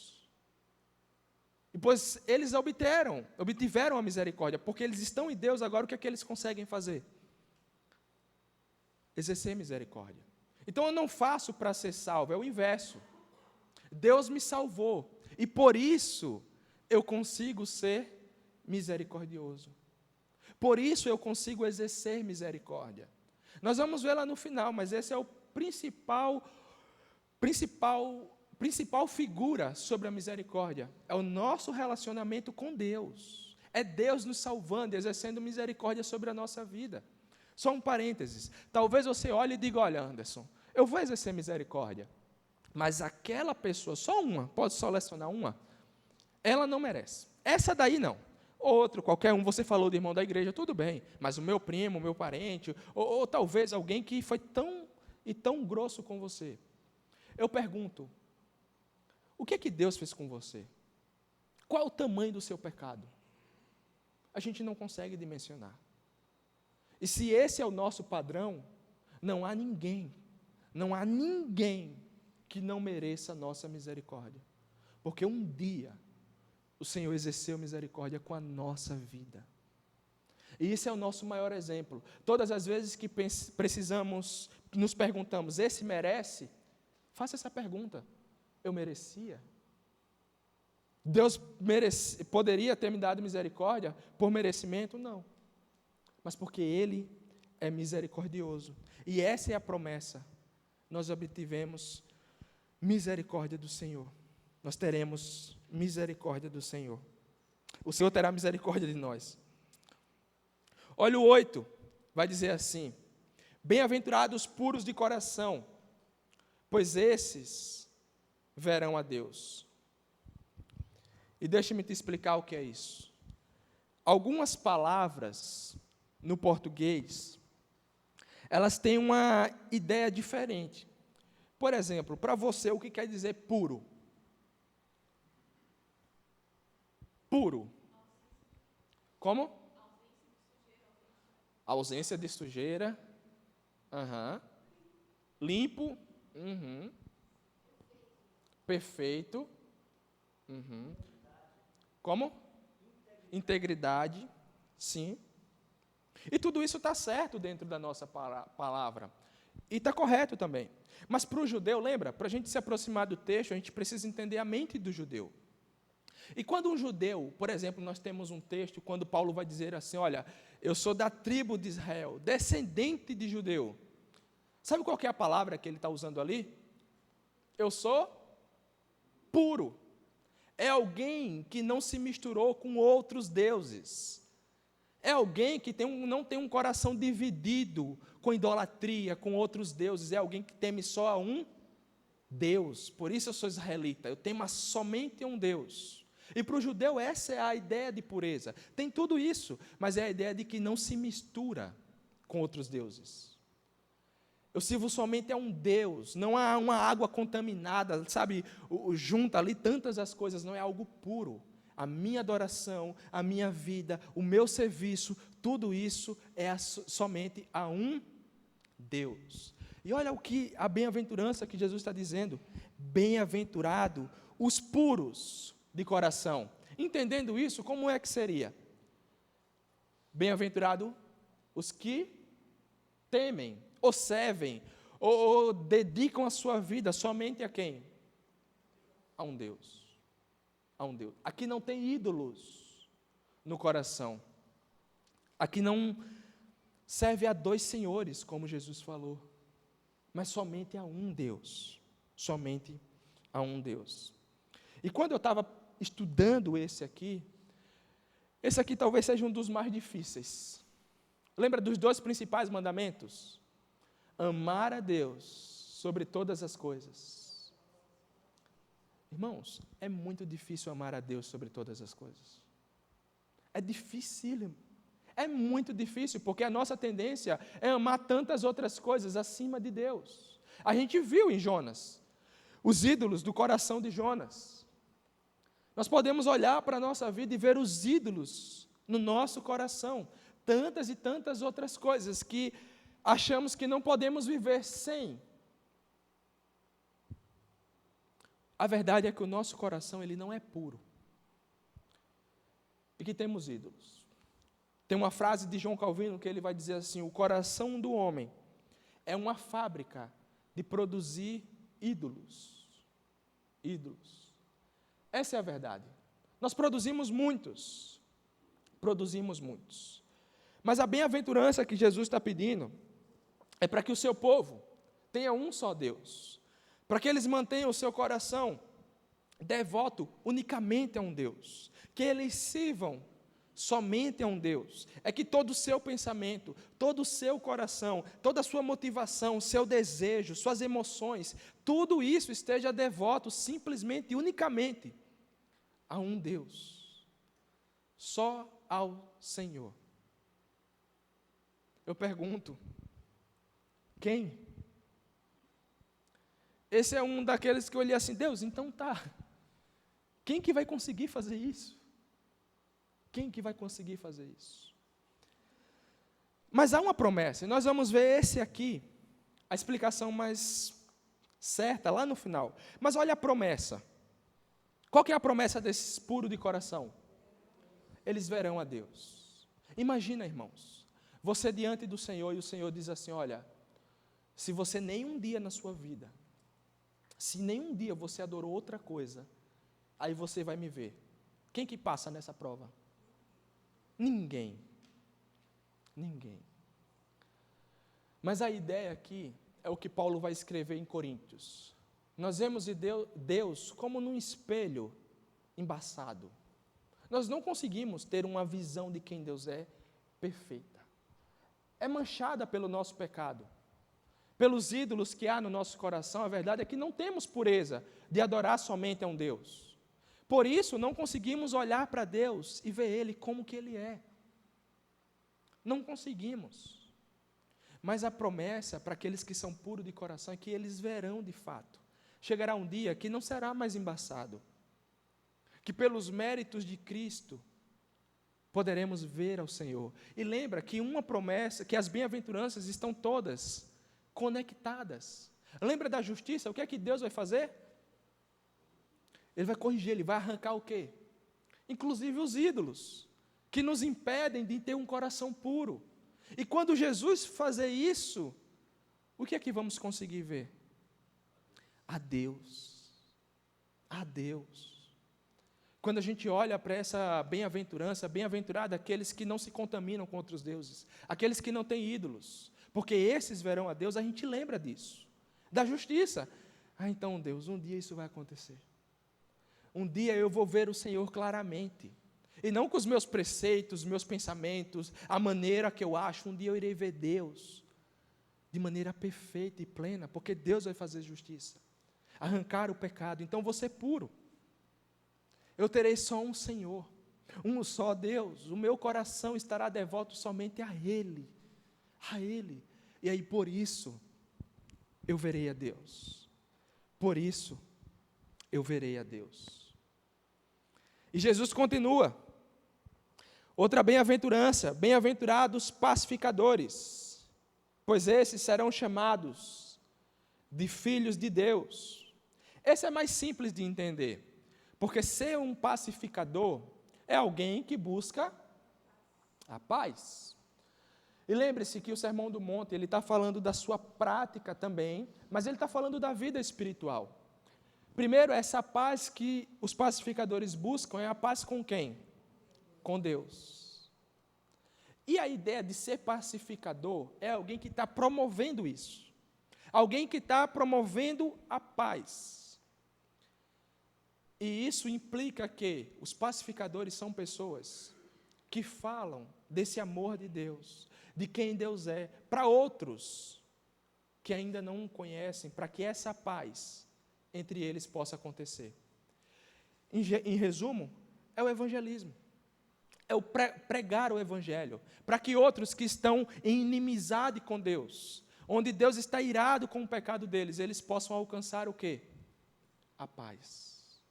e pois eles obtiveram a misericórdia, porque eles estão em Deus, agora o que é que eles conseguem fazer? Exercer misericórdia. Então eu não faço para ser salvo, é o inverso. Deus me salvou, e por isso eu consigo ser misericordioso. Por isso eu consigo exercer misericórdia. Nós vamos ver lá no final, mas esse é o principal figura sobre a misericórdia. É o nosso relacionamento com Deus. É Deus nos salvando e exercendo misericórdia sobre a nossa vida. Só um parênteses. Talvez você olhe e diga, olha, Anderson, eu vou exercer misericórdia, mas aquela pessoa, só uma, pode selecionar uma, ela não merece. Essa daí não. Outro, qualquer um, você falou de irmão da igreja, tudo bem, mas o meu primo, o meu parente, ou talvez alguém que foi tão grosso com você. Eu pergunto, o que é que Deus fez com você? Qual é o tamanho do seu pecado? A gente não consegue dimensionar. E se esse é o nosso padrão, não há ninguém que não mereça a nossa misericórdia. Porque um dia o Senhor exerceu misericórdia com a nossa vida. E esse é o nosso maior exemplo. Todas as vezes que nos perguntamos, esse merece? Faça essa pergunta. Eu merecia? Deus poderia ter me dado misericórdia por merecimento? Não. Mas porque Ele é misericordioso. E essa é a promessa. Nós obtivemos misericórdia do Senhor. Nós teremos misericórdia do Senhor. O Senhor terá misericórdia de nós. Olha o 8, vai dizer assim: bem-aventurados puros de coração, pois esses verão a Deus. E deixa-me te explicar o que é isso. Algumas palavras no português, elas têm uma ideia diferente. Por exemplo, para você, o que quer dizer puro? Puro. Como? Ausência de sujeira. Limpo. perfeito. Como? Integridade, sim. E tudo isso está certo dentro da nossa palavra. E está correto também. Mas para o judeu, lembra, para a gente se aproximar do texto, a gente precisa entender a mente do judeu. E quando um judeu, por exemplo, nós temos um texto, quando Paulo vai dizer assim, olha, eu sou da tribo de Israel, descendente de judeu. Sabe qual que é a palavra que ele está usando ali? Eu sou puro. É alguém que não se misturou com outros deuses. É alguém que não tem um coração dividido com idolatria, com outros deuses. É alguém que teme só a um Deus. Por isso eu sou israelita. Eu temo somente a um Deus. E para o judeu essa é a ideia de pureza. Tem tudo isso, mas é a ideia de que não se mistura com outros deuses. Eu sirvo somente a um Deus, não há uma água contaminada, sabe, junta ali tantas as coisas, não é algo puro. A minha adoração, a minha vida, o meu serviço, tudo isso é somente a um Deus. E olha o que a bem-aventurança que Jesus está dizendo, bem-aventurado os puros de coração. Entendendo isso, como é que seria? Bem-aventurado os que temem, ou servem, ou dedicam a sua vida somente a quem? A um Deus. A um Deus. Aqui não tem ídolos no coração. Aqui não serve a dois senhores, como Jesus falou, mas somente a um Deus. Somente a um Deus. E quando eu estava estudando esse aqui talvez seja um dos mais difíceis. Lembra dos dois principais mandamentos? Amar a Deus sobre todas as coisas. Irmãos, é muito difícil amar a Deus sobre todas as coisas. É dificílimo. É muito difícil, porque a nossa tendência é amar tantas outras coisas acima de Deus. A gente viu em Jonas, os ídolos do coração de Jonas. Nós podemos olhar para a nossa vida e ver os ídolos no nosso coração. Tantas e tantas outras coisas que achamos que não podemos viver sem. A verdade é que o nosso coração ele não é puro. E que temos ídolos. Tem uma frase de João Calvino que ele vai dizer assim, o coração do homem é uma fábrica de produzir ídolos. Ídolos. Essa é a verdade. Nós produzimos muitos. Mas a bem-aventurança que Jesus está pedindo é para que o seu povo tenha um só Deus. Para que eles mantenham o seu coração devoto unicamente a um Deus. Que eles sirvam somente a um Deus. É que todo o seu pensamento, todo o seu coração, toda a sua motivação, seu desejo, suas emoções, tudo isso esteja devoto simplesmente e unicamente a um Deus. Só ao Senhor. Eu pergunto, quem? Esse é um daqueles que eu olhei assim, Deus, então tá. Quem que vai conseguir fazer isso? Quem que vai conseguir fazer isso? Mas há uma promessa, e nós vamos ver esse aqui, a explicação mais certa, lá no final. Mas olha a promessa. Qual que é a promessa desses puros de coração? Eles verão a Deus. Imagina, irmãos, você diante do Senhor e o Senhor diz assim, olha, se você nenhum dia na sua vida, se nenhum dia você adorou outra coisa, aí você vai me ver. Quem que passa nessa prova? Ninguém. Ninguém. Mas a ideia aqui é o que Paulo vai escrever em Coríntios. Nós vemos Deus como num espelho embaçado. Nós não conseguimos ter uma visão de quem Deus é perfeita. É manchada pelo nosso pecado. Pelos ídolos que há no nosso coração, a verdade é que não temos pureza de adorar somente a um Deus. Por isso, não conseguimos olhar para Deus e ver Ele como que Ele é. Não conseguimos. Mas a promessa para aqueles que são puros de coração é que eles verão de fato. Chegará um dia que não será mais embaçado. Que pelos méritos de Cristo, poderemos ver ao Senhor. E lembra que uma promessa, que as bem-aventuranças estão todas conectadas. Lembra da justiça? O que é que Deus vai fazer? Ele vai corrigir, ele vai arrancar o quê? Inclusive os ídolos, que nos impedem de ter um coração puro. E quando Jesus fazer isso, o que é que vamos conseguir ver? A Deus. A Deus. Quando a gente olha para essa bem-aventurança, bem-aventurado aqueles que não se contaminam com outros deuses, aqueles que não têm ídolos, porque esses verão a Deus, a gente lembra disso, da justiça. Então, Deus, um dia isso vai acontecer. Um dia eu vou ver o Senhor claramente, e não com os meus preceitos, meus pensamentos, a maneira que eu acho. Um dia eu irei ver Deus de maneira perfeita e plena, porque Deus vai fazer justiça, arrancar o pecado. Então vou ser puro. Eu terei só um Senhor, um só Deus. O meu coração estará devoto somente a Ele, a Ele. E aí por isso eu verei a Deus. Por isso eu verei a Deus. E Jesus continua. Outra bem-aventurança, bem-aventurados pacificadores, pois esses serão chamados de filhos de Deus. Esse é mais simples de entender, porque ser um pacificador é alguém que busca a paz. E lembre-se que o Sermão do Monte, ele está falando da sua prática também, mas ele está falando da vida espiritual. Primeiro, essa paz que os pacificadores buscam é a paz com quem? Com Deus. E a ideia de ser pacificador é alguém que está promovendo isso. Alguém que está promovendo a paz. E isso implica que os pacificadores são pessoas que falam desse amor de Deus, de quem Deus é, para outros que ainda não o conhecem, para que essa paz entre eles possa acontecer. Em resumo, é o evangelismo. É o pregar o evangelho, para que outros que estão em inimizade com Deus, onde Deus está irado com o pecado deles, eles possam alcançar o quê? A paz.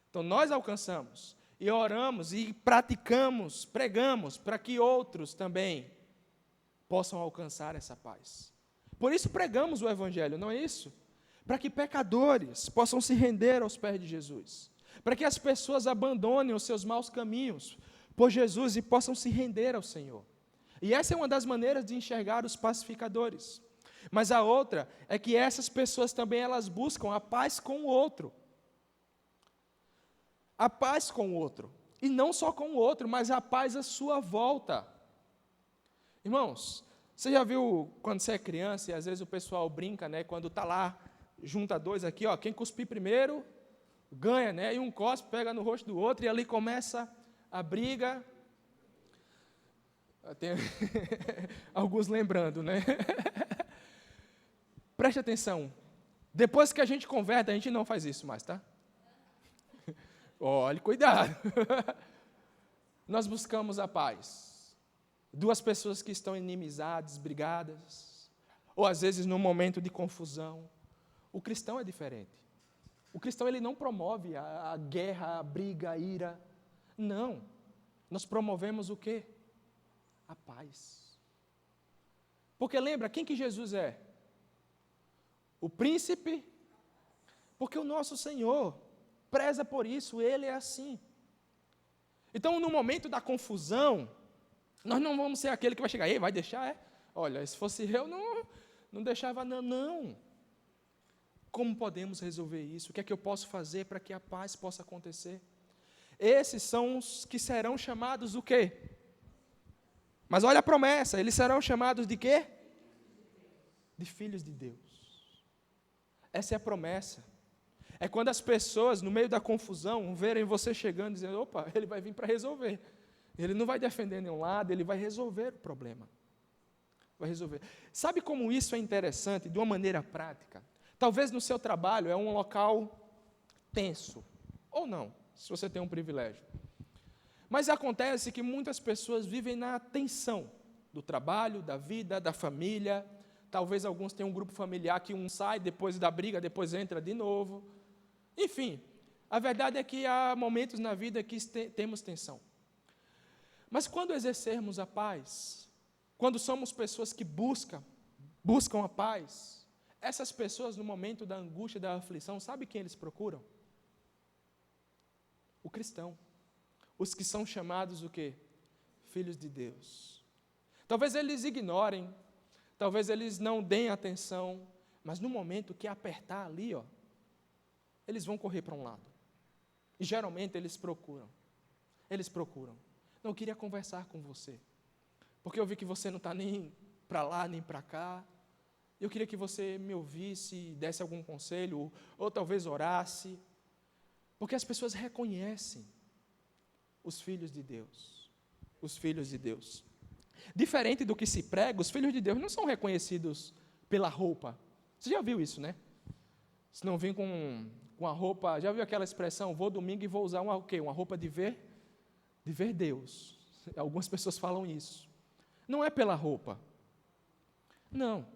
Então nós alcançamos, e oramos, e praticamos, pregamos, para que outros também possam alcançar essa paz. Por isso pregamos o evangelho, não é isso? Para que pecadores possam se render aos pés de Jesus, para que as pessoas abandonem os seus maus caminhos por Jesus e possam se render ao Senhor. E essa é uma das maneiras de enxergar os pacificadores. Mas a outra é que essas pessoas também elas buscam a paz com o outro. A paz com o outro. E não só com o outro, mas a paz à sua volta. Irmãos, você já viu quando você é criança e às vezes o pessoal brinca, né? Quando está lá, junta dois aqui, ó, quem cuspir primeiro ganha, né? E um cospe, pega no rosto do outro e ali começa a briga. Tem alguns lembrando, né? Preste atenção. Depois que a gente converte, a gente não faz isso mais, tá? Olhe, cuidado. Nós buscamos a paz. Duas pessoas que estão inimizadas, brigadas, ou às vezes num momento de confusão. O cristão é diferente. O cristão ele não promove a guerra, a briga, a ira. Não. Nós promovemos o quê? A paz. Porque lembra, quem que Jesus é? O príncipe. Porque o nosso Senhor preza por isso, Ele é assim. Então, no momento da confusão, nós não vamos ser aquele que vai chegar, ei, vai deixar, é? Olha, se fosse eu, não deixava, não. Como podemos resolver isso? O que é que eu posso fazer para que a paz possa acontecer? Esses são os que serão chamados do quê? Mas olha a promessa, eles serão chamados de quê? De filhos de Deus. Essa é a promessa. É quando as pessoas, no meio da confusão, verem você chegando e dizendo, opa, ele vai vir para resolver. Ele não vai defender nenhum lado, ele vai resolver o problema. Vai resolver. Sabe como isso é interessante, de uma maneira prática? Talvez no seu trabalho é um local tenso, ou não, se você tem um privilégio. Mas acontece que muitas pessoas vivem na tensão do trabalho, da vida, da família. Talvez alguns tenham um grupo familiar que um sai depois da briga, depois entra de novo. Enfim, a verdade é que há momentos na vida que temos tensão. Mas quando exercermos a paz, quando somos pessoas que buscam a paz, essas pessoas no momento da angústia, da aflição, sabe quem eles procuram? O cristão. Os que são chamados o quê? Filhos de Deus. Talvez eles ignorem, talvez eles não deem atenção, mas no momento que apertar ali, eles vão correr para um lado. E geralmente eles procuram. Não, eu queria conversar com você, porque eu vi que você não está nem para lá, nem para cá. Eu queria que você me ouvisse, desse algum conselho, ou talvez orasse, porque as pessoas reconhecem os filhos de Deus. Os filhos de Deus. Diferente do que se prega, os filhos de Deus não são reconhecidos pela roupa. Você já viu isso, né? Se não vem com a roupa, já viu aquela expressão, vou domingo e vou usar o quê? Uma roupa de ver Deus. Algumas pessoas falam isso. Não é pela roupa. Não.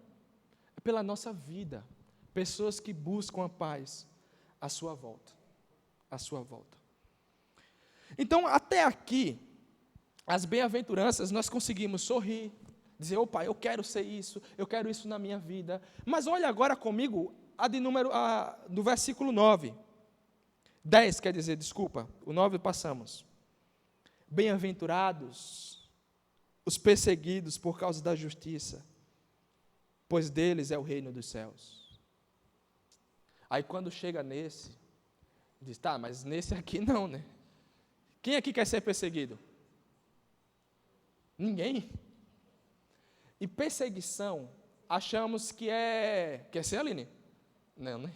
É pela nossa vida. Pessoas que buscam a paz à sua volta. À sua volta. Então, até aqui, as bem-aventuranças, nós conseguimos sorrir, dizer, opa, eu quero ser isso, eu quero isso na minha vida. Mas olha agora comigo do versículo 9. 10, quer dizer, desculpa, o 9 passamos. Bem-aventurados os perseguidos por causa da justiça, pois deles é o reino dos céus. Aí quando chega nesse, diz, tá, mas nesse aqui não, né? Quem aqui quer ser perseguido? Ninguém. E perseguição, achamos que quer ser, Aline? Não, né?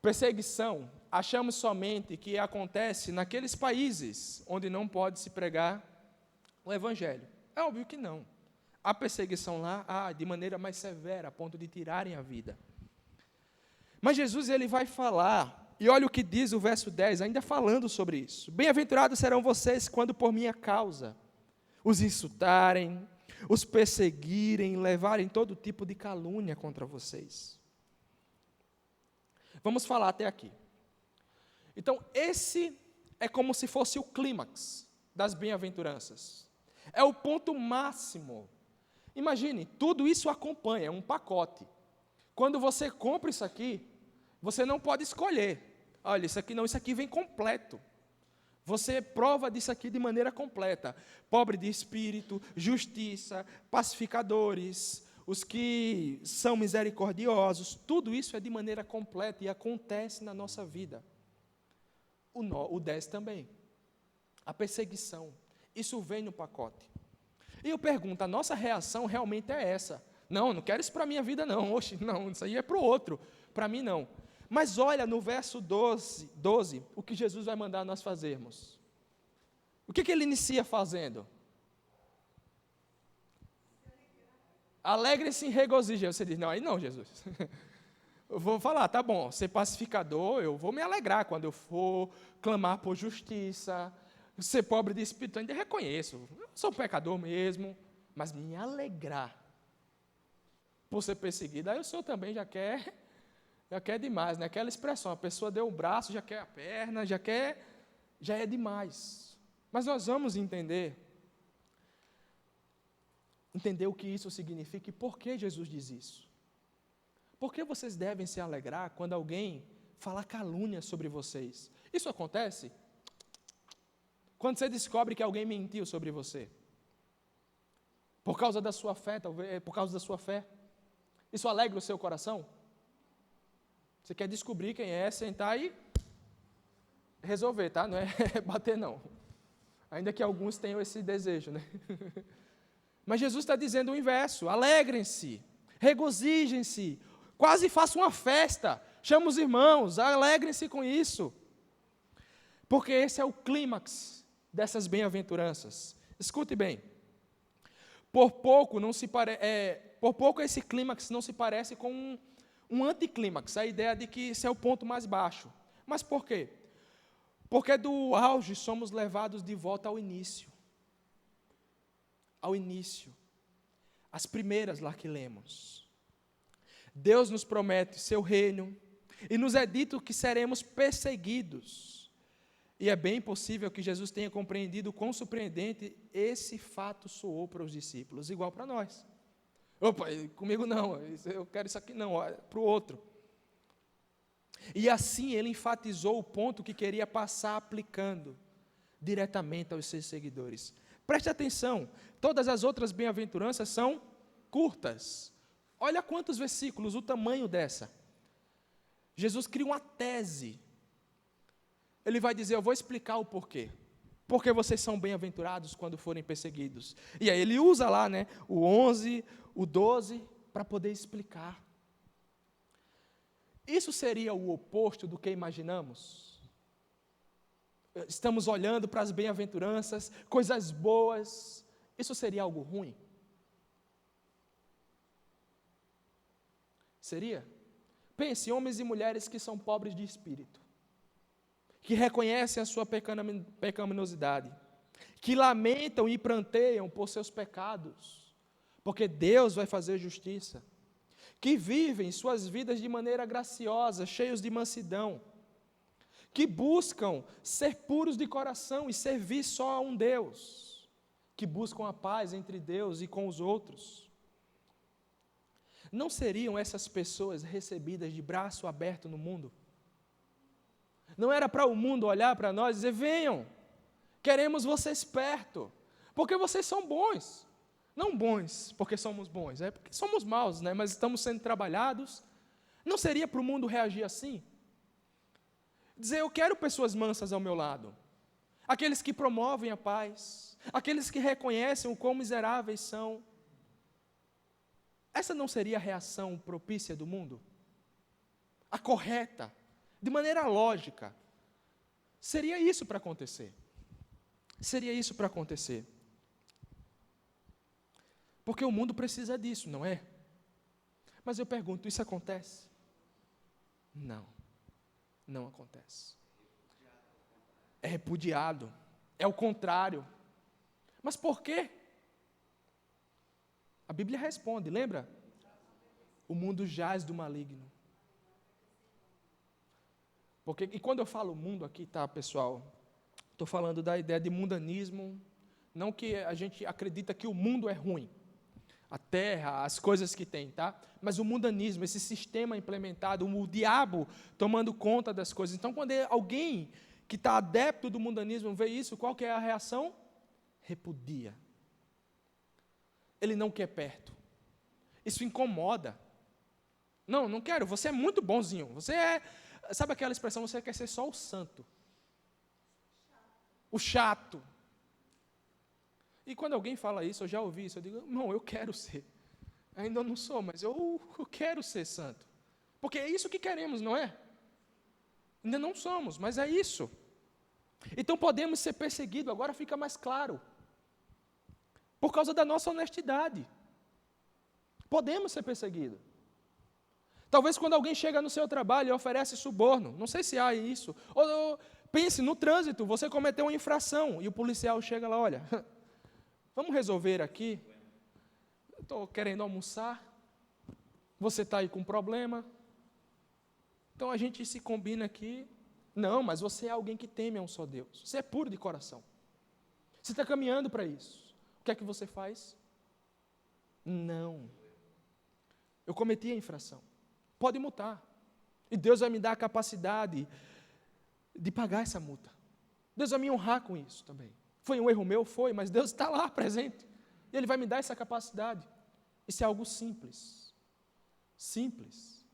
Perseguição, achamos somente que acontece naqueles países onde não pode se pregar o Evangelho. É óbvio que não. A perseguição lá, de maneira mais severa, a ponto de tirarem a vida. Mas Jesus, ele vai falar, e olha o que diz o verso 10, ainda falando sobre isso. Bem-aventurados serão vocês quando por minha causa os insultarem, os perseguirem, levarem todo tipo de calúnia contra vocês. Vamos falar até aqui. Então, esse é como se fosse o clímax das bem-aventuranças. É o ponto máximo. Imagine, tudo isso acompanha, é um pacote. Quando você compra isso aqui, você não pode escolher. Olha, isso aqui não, isso aqui vem completo. Você prova disso aqui de maneira completa. Pobre de espírito, justiça, pacificadores, os que são misericordiosos, tudo isso é de maneira completa e acontece na nossa vida. O 10 também. A perseguição. Isso vem no pacote. E eu pergunto, a nossa reação realmente é essa? Não, não quero isso para a minha vida não. Oxe, não, isso aí é para o outro. Para mim não. Mas olha no verso 12, o que Jesus vai mandar nós fazermos. O que ele inicia fazendo? Alegre-se e regozije. Você diz, não, aí não, Jesus. Eu vou falar, tá bom, ser pacificador, eu vou me alegrar quando eu for clamar por justiça, ser pobre de espírito, eu ainda reconheço, eu sou um pecador mesmo, mas me alegrar por ser perseguido, aí o Senhor também já quer demais, né? Aquela expressão, a pessoa deu o braço, já quer a perna, já é demais. Mas nós vamos entender o que isso significa e por que Jesus diz isso. Por que vocês devem se alegrar quando alguém fala calúnia sobre vocês? Isso acontece quando você descobre que alguém mentiu sobre você. Por causa da sua fé, talvez, por causa da sua fé. Isso alegra o seu coração? Você quer descobrir quem é, sentar e resolver, tá? Não é bater, não. Ainda que alguns tenham esse desejo, né? Mas Jesus está dizendo o inverso. Alegrem-se, regozijem-se, quase façam uma festa. Chama os irmãos, alegrem-se com isso. Porque esse é o clímax dessas bem-aventuranças. Escute bem. Por pouco esse clímax não se parece com um anticlímax, a ideia de que esse é o ponto mais baixo. Mas por quê? Porque do auge somos levados de volta ao início. Ao início. As primeiras lá que lemos. Deus nos promete seu reino e nos é dito que seremos perseguidos. E é bem possível que Jesus tenha compreendido quão surpreendente esse fato soou para os discípulos, igual para nós. Opa, comigo não, eu quero isso aqui não, para o outro. E assim ele enfatizou o ponto que queria passar aplicando diretamente aos seus seguidores. Preste atenção, todas as outras bem-aventuranças são curtas. Olha quantos versículos, o tamanho dessa. Jesus cria uma tese. Ele vai dizer, eu vou explicar o porquê. Porque vocês são bem-aventurados quando forem perseguidos. E aí ele usa lá, o 11, o 12, para poder explicar. Isso seria o oposto do que imaginamos? Estamos olhando para as bem-aventuranças, coisas boas. Isso seria algo ruim? Seria? Pense, homens e mulheres que são pobres de espírito, que reconhecem a sua pecaminosidade, que lamentam e pranteiam por seus pecados, porque Deus vai fazer justiça, que vivem suas vidas de maneira graciosa, cheios de mansidão, que buscam ser puros de coração e servir só a um Deus, que buscam a paz entre Deus e com os outros. Não seriam essas pessoas recebidas de braço aberto no mundo? Não era para o mundo olhar para nós e dizer, venham, queremos vocês perto, porque vocês são bons. Não bons porque somos bons, é porque somos maus, mas estamos sendo trabalhados. Não seria para o mundo reagir assim? Dizer, eu quero pessoas mansas ao meu lado, aqueles que promovem a paz, aqueles que reconhecem o quão miseráveis são. Essa não seria a reação propícia do mundo? A correta, de maneira lógica. Seria isso para acontecer. Seria isso para acontecer. Porque o mundo precisa disso, não é? Mas eu pergunto, isso acontece? Não, não acontece. É repudiado, é o contrário. Mas por quê? A Bíblia responde, lembra? O mundo jaz do maligno. E quando eu falo mundo aqui, tá, pessoal? Estou falando da ideia de mundanismo, não que a gente acredita que o mundo é ruim, a terra, as coisas que tem, tá? Mas o mundanismo, esse sistema implementado, o diabo tomando conta das coisas. Então, quando alguém que está adepto do mundanismo vê isso, qual que é a reação? Repudia. Ele não quer perto. Isso incomoda. Não, não quero, você é muito bonzinho. Você é, sabe aquela expressão, você quer ser só o santo. O chato. E quando alguém fala isso, eu já ouvi isso, eu digo, não, eu quero ser. Ainda não sou, mas eu quero ser santo. Porque é isso que queremos, não é? Ainda não somos, mas é isso. Então podemos ser perseguidos, agora fica mais claro. Por causa da nossa honestidade. Podemos ser perseguidos. Talvez quando alguém chega no seu trabalho e oferece suborno, não sei se há isso, ou pense no trânsito, você cometeu uma infração, e o policial chega lá, olha, vamos resolver aqui, estou querendo almoçar, você está aí com um problema, então a gente se combina aqui, não, mas você é alguém que teme a um só Deus, você é puro de coração, você está caminhando para isso. O que é que você faz? Não. Eu cometi a infração. Pode multar. E Deus vai me dar a capacidade de pagar essa multa. Deus vai me honrar com isso também. Foi um erro meu? Foi, mas Deus está lá presente. E Ele vai me dar essa capacidade. Isso é algo simples. Simples.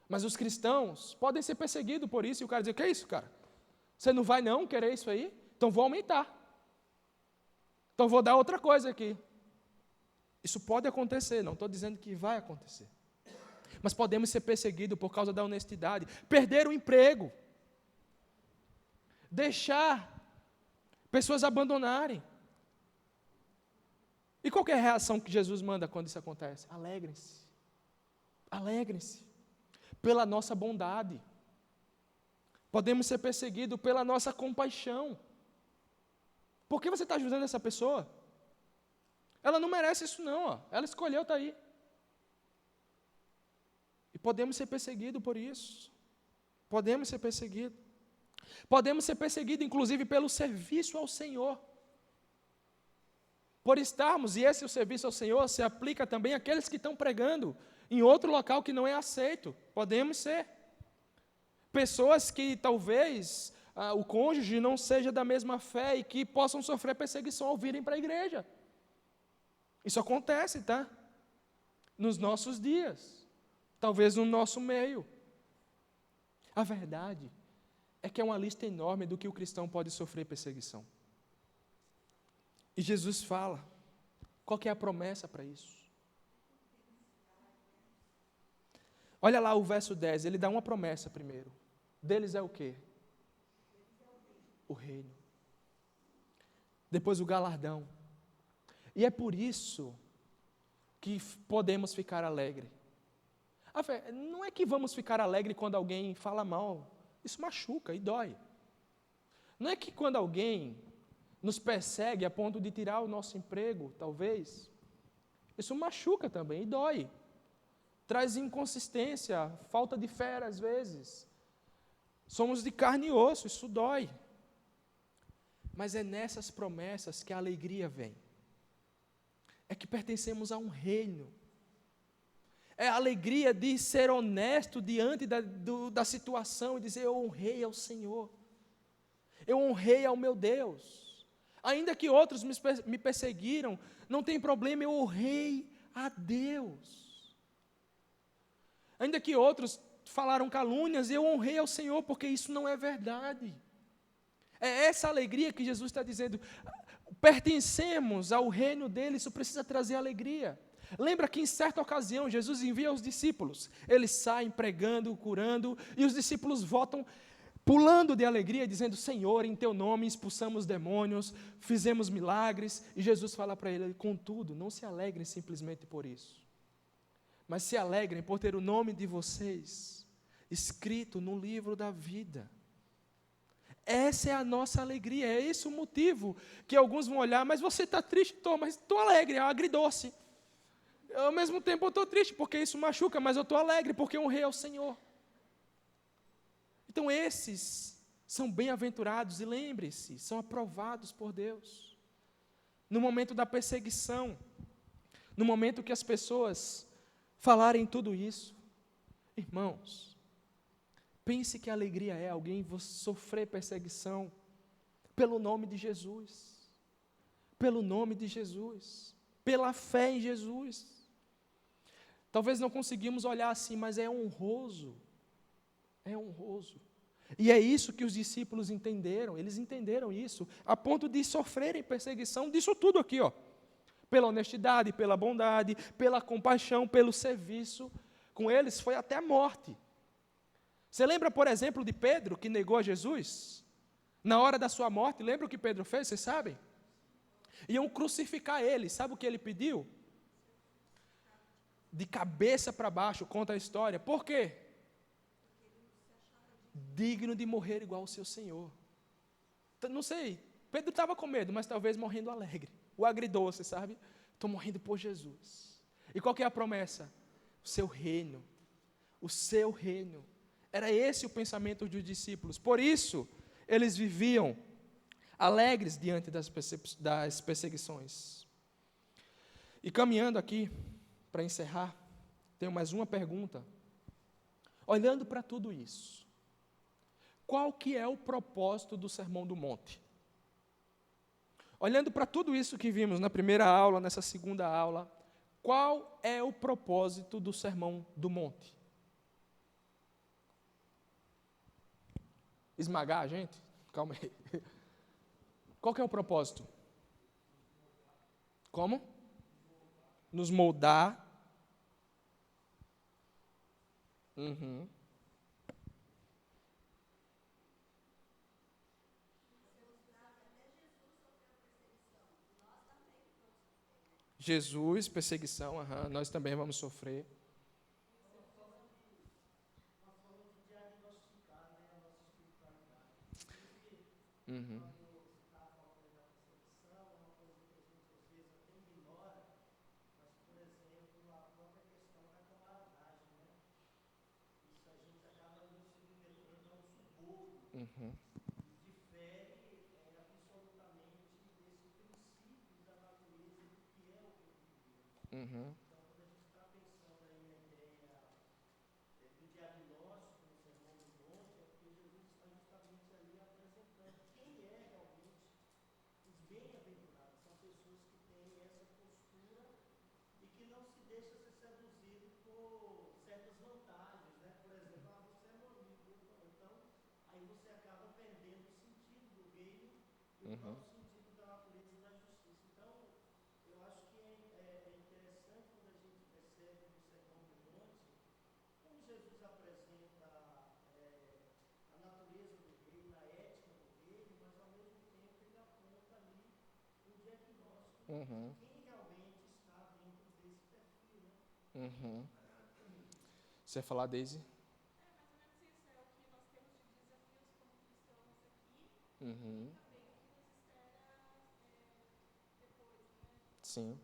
Mas os cristãos podem ser perseguidos por isso. E o cara diz, o que é isso, cara? Você não vai não querer isso aí? Então vou aumentar. Então vou dar outra coisa aqui. Isso pode acontecer, não estou dizendo que vai acontecer. Mas podemos ser perseguidos por causa da honestidade. Perder o emprego. Deixar pessoas abandonarem. E qual que é a reação que Jesus manda quando isso acontece? Alegrem-se. Alegrem-se. Pela nossa bondade. Podemos ser perseguidos pela nossa compaixão. Por que você está ajudando essa pessoa? Ela não merece isso não, ó. Ela escolheu estar aí. E podemos ser perseguidos por isso. Podemos ser perseguidos. Podemos ser perseguidos, inclusive, pelo serviço ao Senhor. Por estarmos, e esse o serviço ao Senhor se aplica também àqueles que estão pregando em outro local que não é aceito. Podemos ser. Pessoas que talvez o cônjuge não seja da mesma fé e que possam sofrer perseguição ao virem para a igreja. Isso acontece, tá? Nos nossos dias, talvez no nosso meio. A verdade é que é uma lista enorme do que o cristão pode sofrer perseguição. E Jesus fala, qual que é a promessa para isso? Olha lá o verso 10, ele dá uma promessa primeiro. Deles é o quê? O reino. Depois o galardão. E é por isso que podemos ficar alegres. Não é que vamos ficar alegres quando alguém fala mal. Isso machuca e dói. Não é que quando alguém nos persegue a ponto de tirar o nosso emprego, talvez, isso machuca também e dói. Traz inconsistência, falta de fé às vezes. Somos de carne e osso, isso dói. Mas é nessas promessas que a alegria vem. É que pertencemos a um reino. É a alegria de ser honesto diante da situação e dizer, eu honrei ao Senhor. Eu honrei ao meu Deus. Ainda que outros me perseguiram, não tem problema, eu honrei a Deus. Ainda que outros falaram calúnias, eu honrei ao Senhor, porque isso não é verdade. É essa alegria que Jesus está dizendo, pertencemos ao reino dele, isso precisa trazer alegria. Lembra que em certa ocasião Jesus envia os discípulos, eles saem pregando, curando, e os discípulos voltam pulando de alegria, dizendo, Senhor, em teu nome expulsamos demônios, fizemos milagres, e Jesus fala para ele, contudo, não se alegrem simplesmente por isso, mas se alegrem por ter o nome de vocês escrito no livro da vida. Essa é a nossa alegria, é esse o motivo que alguns vão olhar, mas você está triste? Mas estou alegre, é agridoce. Ao mesmo tempo eu estou triste, porque isso machuca, mas eu estou alegre, porque eu honrei ao Senhor. Então esses são bem-aventurados, e lembre-se, são aprovados por Deus. No momento da perseguição, no momento que as pessoas falarem tudo isso, irmãos, pense que a alegria é alguém sofrer perseguição pelo nome de Jesus, pelo nome de Jesus, pela fé em Jesus. Talvez não conseguimos olhar assim, mas é honroso, e é isso que os discípulos entenderam, eles entenderam isso, a ponto de sofrerem perseguição disso tudo aqui, ó, pela honestidade, pela bondade, pela compaixão, pelo serviço, com eles foi até a morte. Você lembra, por exemplo, de Pedro, que negou a Jesus? Na hora da sua morte, lembra o que Pedro fez, vocês sabem? Iam crucificar ele, sabe o que ele pediu? De cabeça para baixo, conta a história. Por quê? Digno de morrer igual ao seu Senhor. Não sei, Pedro estava com medo, mas talvez morrendo alegre. O agridoce, sabe? Estou morrendo por Jesus. E qual que é a promessa? O seu reino. O seu reino. Era esse o pensamento dos discípulos. Por isso, eles viviam alegres diante das perseguições. E caminhando aqui, para encerrar, tenho mais uma pergunta. Olhando para tudo isso, qual que é o propósito do Sermão do Monte? Olhando para tudo isso que vimos na primeira aula, nessa segunda aula, qual é o propósito do Sermão do Monte? Esmagar a gente? Calma aí. Qual que é o propósito? Como? Nos moldar. Jesus, perseguição, nós também vamos sofrer. Uhum. Uhum. Uhum. Você ia falar, Daisy? Mais ou menos isso, é o que nós temos de desafios como cristãos aqui Uhum. e também o que nos espera depois, né? Sim.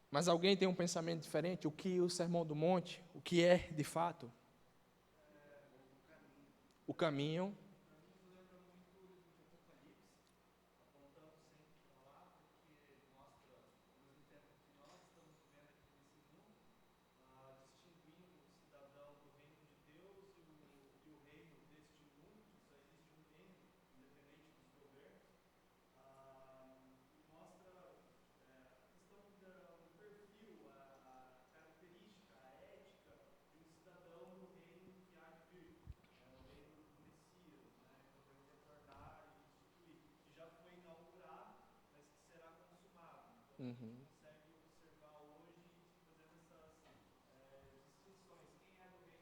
Mas alguém tem um pensamento diferente? O que o Sermão do Monte, o que é de fato? O caminho. Uhum. Uhum. Acho que esse ponto do Sermão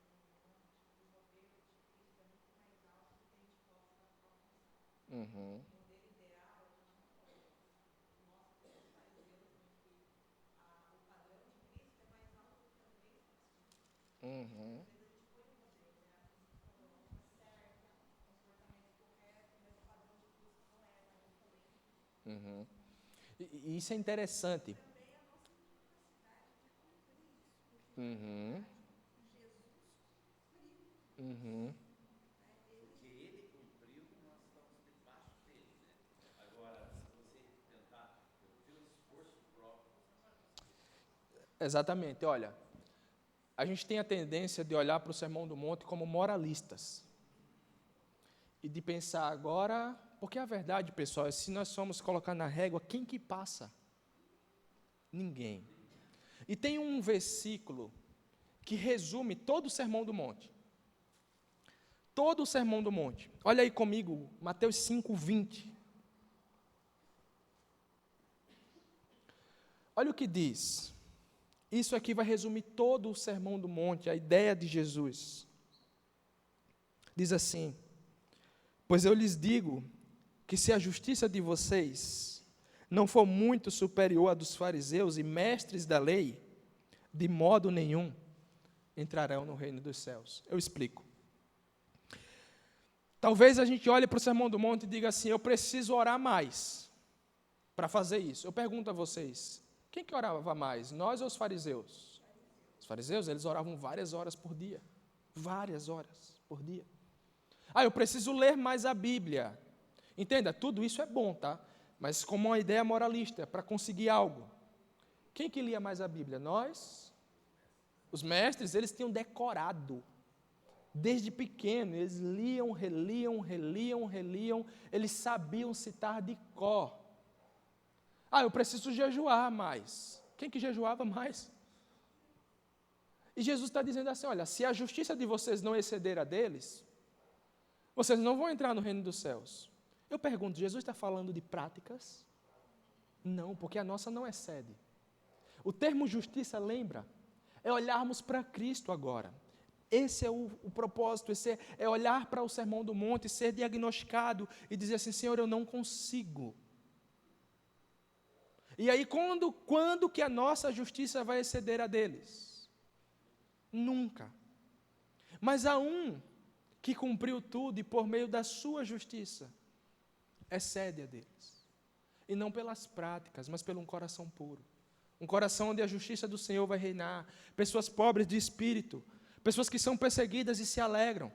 do Monte, o modelo de Cristo é muito mais alto do que a gente possa alcançar. Uhum. O modelo ideal a gente não pode alcançar. Mostra para os fariseus, né, que o padrão de Cristo é mais alto do que a do rei e do príncipe. Uhum. Às vezes a gente põe um modelo, né? Como você falou, a roupa certa, um comportamento correto, mas o padrão de Cristo não é na roupa limpa. Uhum. E isso é interessante. Também a nossa incapacidade de cumprir isso, porque na Uhum. verdade Jesus cumpriu Uhum. isso, né? Porque ele cumpriu, nós estamos debaixo dele, né? Agora, se você tentar, pelo teu esforço próprio, você não vai conseguir. Exatamente. Olha, a gente tem a tendência de olhar para o Sermão do Monte como moralistas. E de pensar agora, porque a verdade, pessoal, é se nós somos colocar na régua, quem que passa? Ninguém. E tem um versículo que resume todo o Sermão do Monte. Todo o Sermão do Monte. Olha aí comigo, Mateus 5:20. Olha o que diz. Isso aqui vai resumir todo o Sermão do Monte, a ideia de Jesus. Diz assim: pois eu lhes digo que se a justiça de vocês não for muito superior à dos fariseus e mestres da lei, de modo nenhum entrarão no reino dos céus. Eu explico. Talvez a gente olhe para o Sermão do Monte e diga assim: eu preciso orar mais para fazer isso. Eu pergunto a vocês: quem que orava mais, nós ou os fariseus? Os fariseus, eles oravam várias horas por dia. Várias horas por dia. Ah, eu preciso ler mais a Bíblia. Entenda, tudo isso é bom, tá? Mas como uma ideia moralista, para conseguir algo. Quem que lia mais a Bíblia? Nós? Os mestres, eles tinham decorado. Desde pequeno, eles liam, reliam, eles sabiam citar de cor. Ah, eu preciso jejuar mais. Quem que jejuava mais? E Jesus está dizendo assim, olha, se a justiça de vocês não exceder a deles, vocês não vão entrar no reino dos céus. Eu pergunto, Jesus está falando de práticas? Não, porque a nossa não excede. O termo justiça, lembra? É olharmos para Cristo agora. Esse é o propósito, esse é olhar para o Sermão do Monte, ser diagnosticado e dizer assim, Senhor, eu não consigo. E aí, quando que a nossa justiça vai exceder a deles? Nunca. Mas há um que cumpriu tudo e por meio da sua justiça, excede a deles. E não pelas práticas, mas pelo um coração puro. Um coração onde a justiça do Senhor vai reinar. Pessoas pobres de espírito. Pessoas que são perseguidas e se alegram.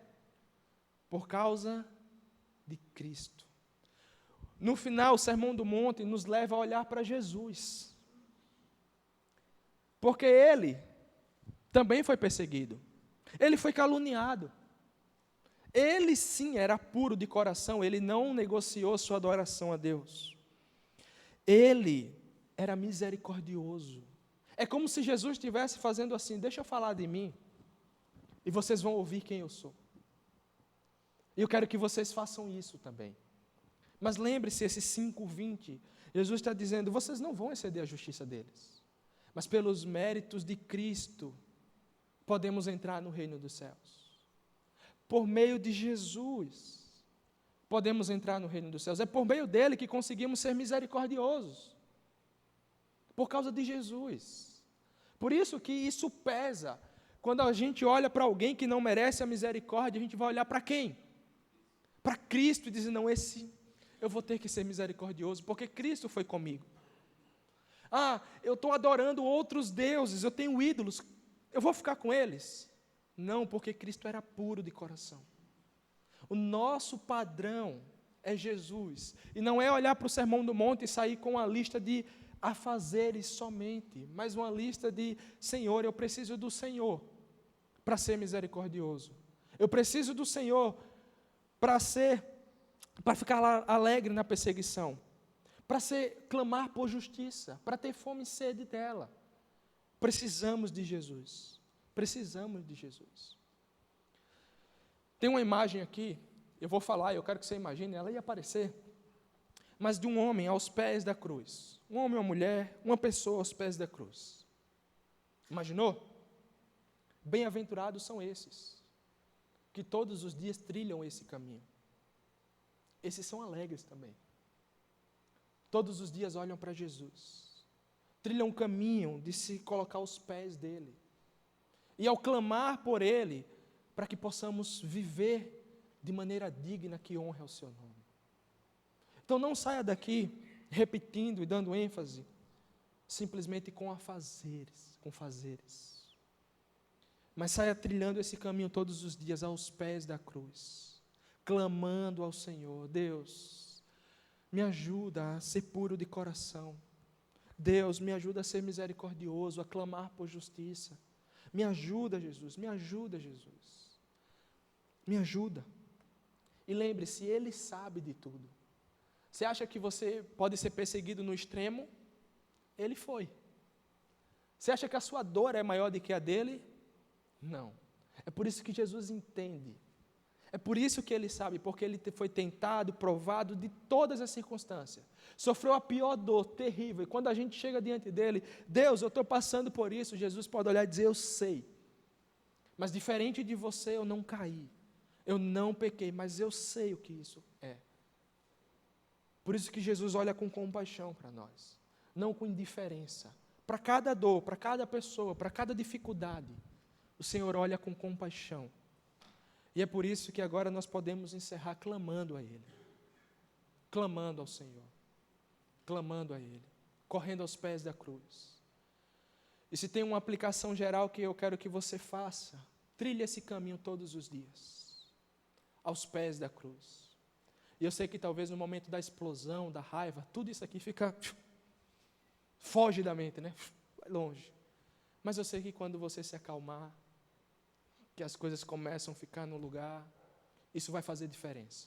Por causa de Cristo. No final, o Sermão do Monte nos leva a olhar para Jesus. Porque ele também foi perseguido. Ele foi caluniado. Ele sim era puro de coração, ele não negociou sua adoração a Deus. Ele era misericordioso. É como se Jesus estivesse fazendo assim: deixa eu falar de mim, e vocês vão ouvir quem eu sou. E eu quero que vocês façam isso também. Mas lembre-se, esse 5:20, Jesus está dizendo: vocês não vão exceder a justiça deles, mas pelos méritos de Cristo, podemos entrar no reino dos céus. Por meio de Jesus, podemos entrar no reino dos céus. É por meio dele que conseguimos ser misericordiosos. Por causa de Jesus. Por isso que isso pesa. Quando a gente olha para alguém que não merece a misericórdia, a gente vai olhar para quem? Para Cristo e dizer: não, esse eu vou ter que ser misericordioso, porque Cristo foi comigo. Ah, eu estou adorando outros deuses, eu tenho ídolos, eu vou ficar com eles? Não, porque Cristo era puro de coração. O nosso padrão é Jesus. E não é olhar para o Sermão do Monte e sair com uma lista de afazeres somente, mas uma lista de: Senhor, eu preciso do Senhor para ser misericordioso. Eu preciso do Senhor para ficar alegre na perseguição, para clamar por justiça, para ter fome e sede dela. Precisamos de Jesus. Precisamos de Jesus. Tem uma imagem aqui, eu vou falar, eu quero que você imagine, ela ia aparecer, mas de um homem aos pés da cruz. Um homem ou uma mulher, uma pessoa aos pés da cruz. Imaginou? Bem-aventurados são esses, que todos os dias trilham esse caminho. Esses são alegres também. Todos os dias olham para Jesus. Trilham um caminho de se colocar aos pés dele. E ao clamar por ele, para que possamos viver de maneira digna que honre ao seu nome. Então não saia daqui repetindo e dando ênfase simplesmente com fazeres. Mas saia trilhando esse caminho todos os dias aos pés da cruz, clamando ao Senhor: Deus, me ajuda a ser puro de coração. Deus, me ajuda a ser misericordioso, a clamar por justiça. Me ajuda, Jesus, me ajuda, Jesus. Me ajuda. E lembre-se, Ele sabe de tudo. Você acha que você pode ser perseguido no extremo? Ele foi. Você acha que a sua dor é maior do que a dele? Não. É por isso que Jesus entende. É por isso que Ele sabe, porque Ele foi tentado, provado de todas as circunstâncias. Sofreu a pior dor, terrível. E quando a gente chega diante dEle: Deus, eu estou passando por isso. Jesus pode olhar e dizer: eu sei. Mas diferente de você, eu não caí. Eu não pequei, mas eu sei o que isso é. Por isso que Jesus olha com compaixão para nós. Não com indiferença. Para cada dor, para cada pessoa, para cada dificuldade, o Senhor olha com compaixão. E é por isso que agora nós podemos encerrar clamando a Ele. Clamando ao Senhor. Clamando a Ele. Correndo aos pés da cruz. E se tem uma aplicação geral que eu quero que você faça, trilhe esse caminho todos os dias. Aos pés da cruz. E eu sei que talvez no momento da explosão, da raiva, tudo isso aqui fica... foge da mente, né? Vai longe. Mas eu sei que quando você se acalmar, que as coisas começam a ficar no lugar, isso vai fazer diferença.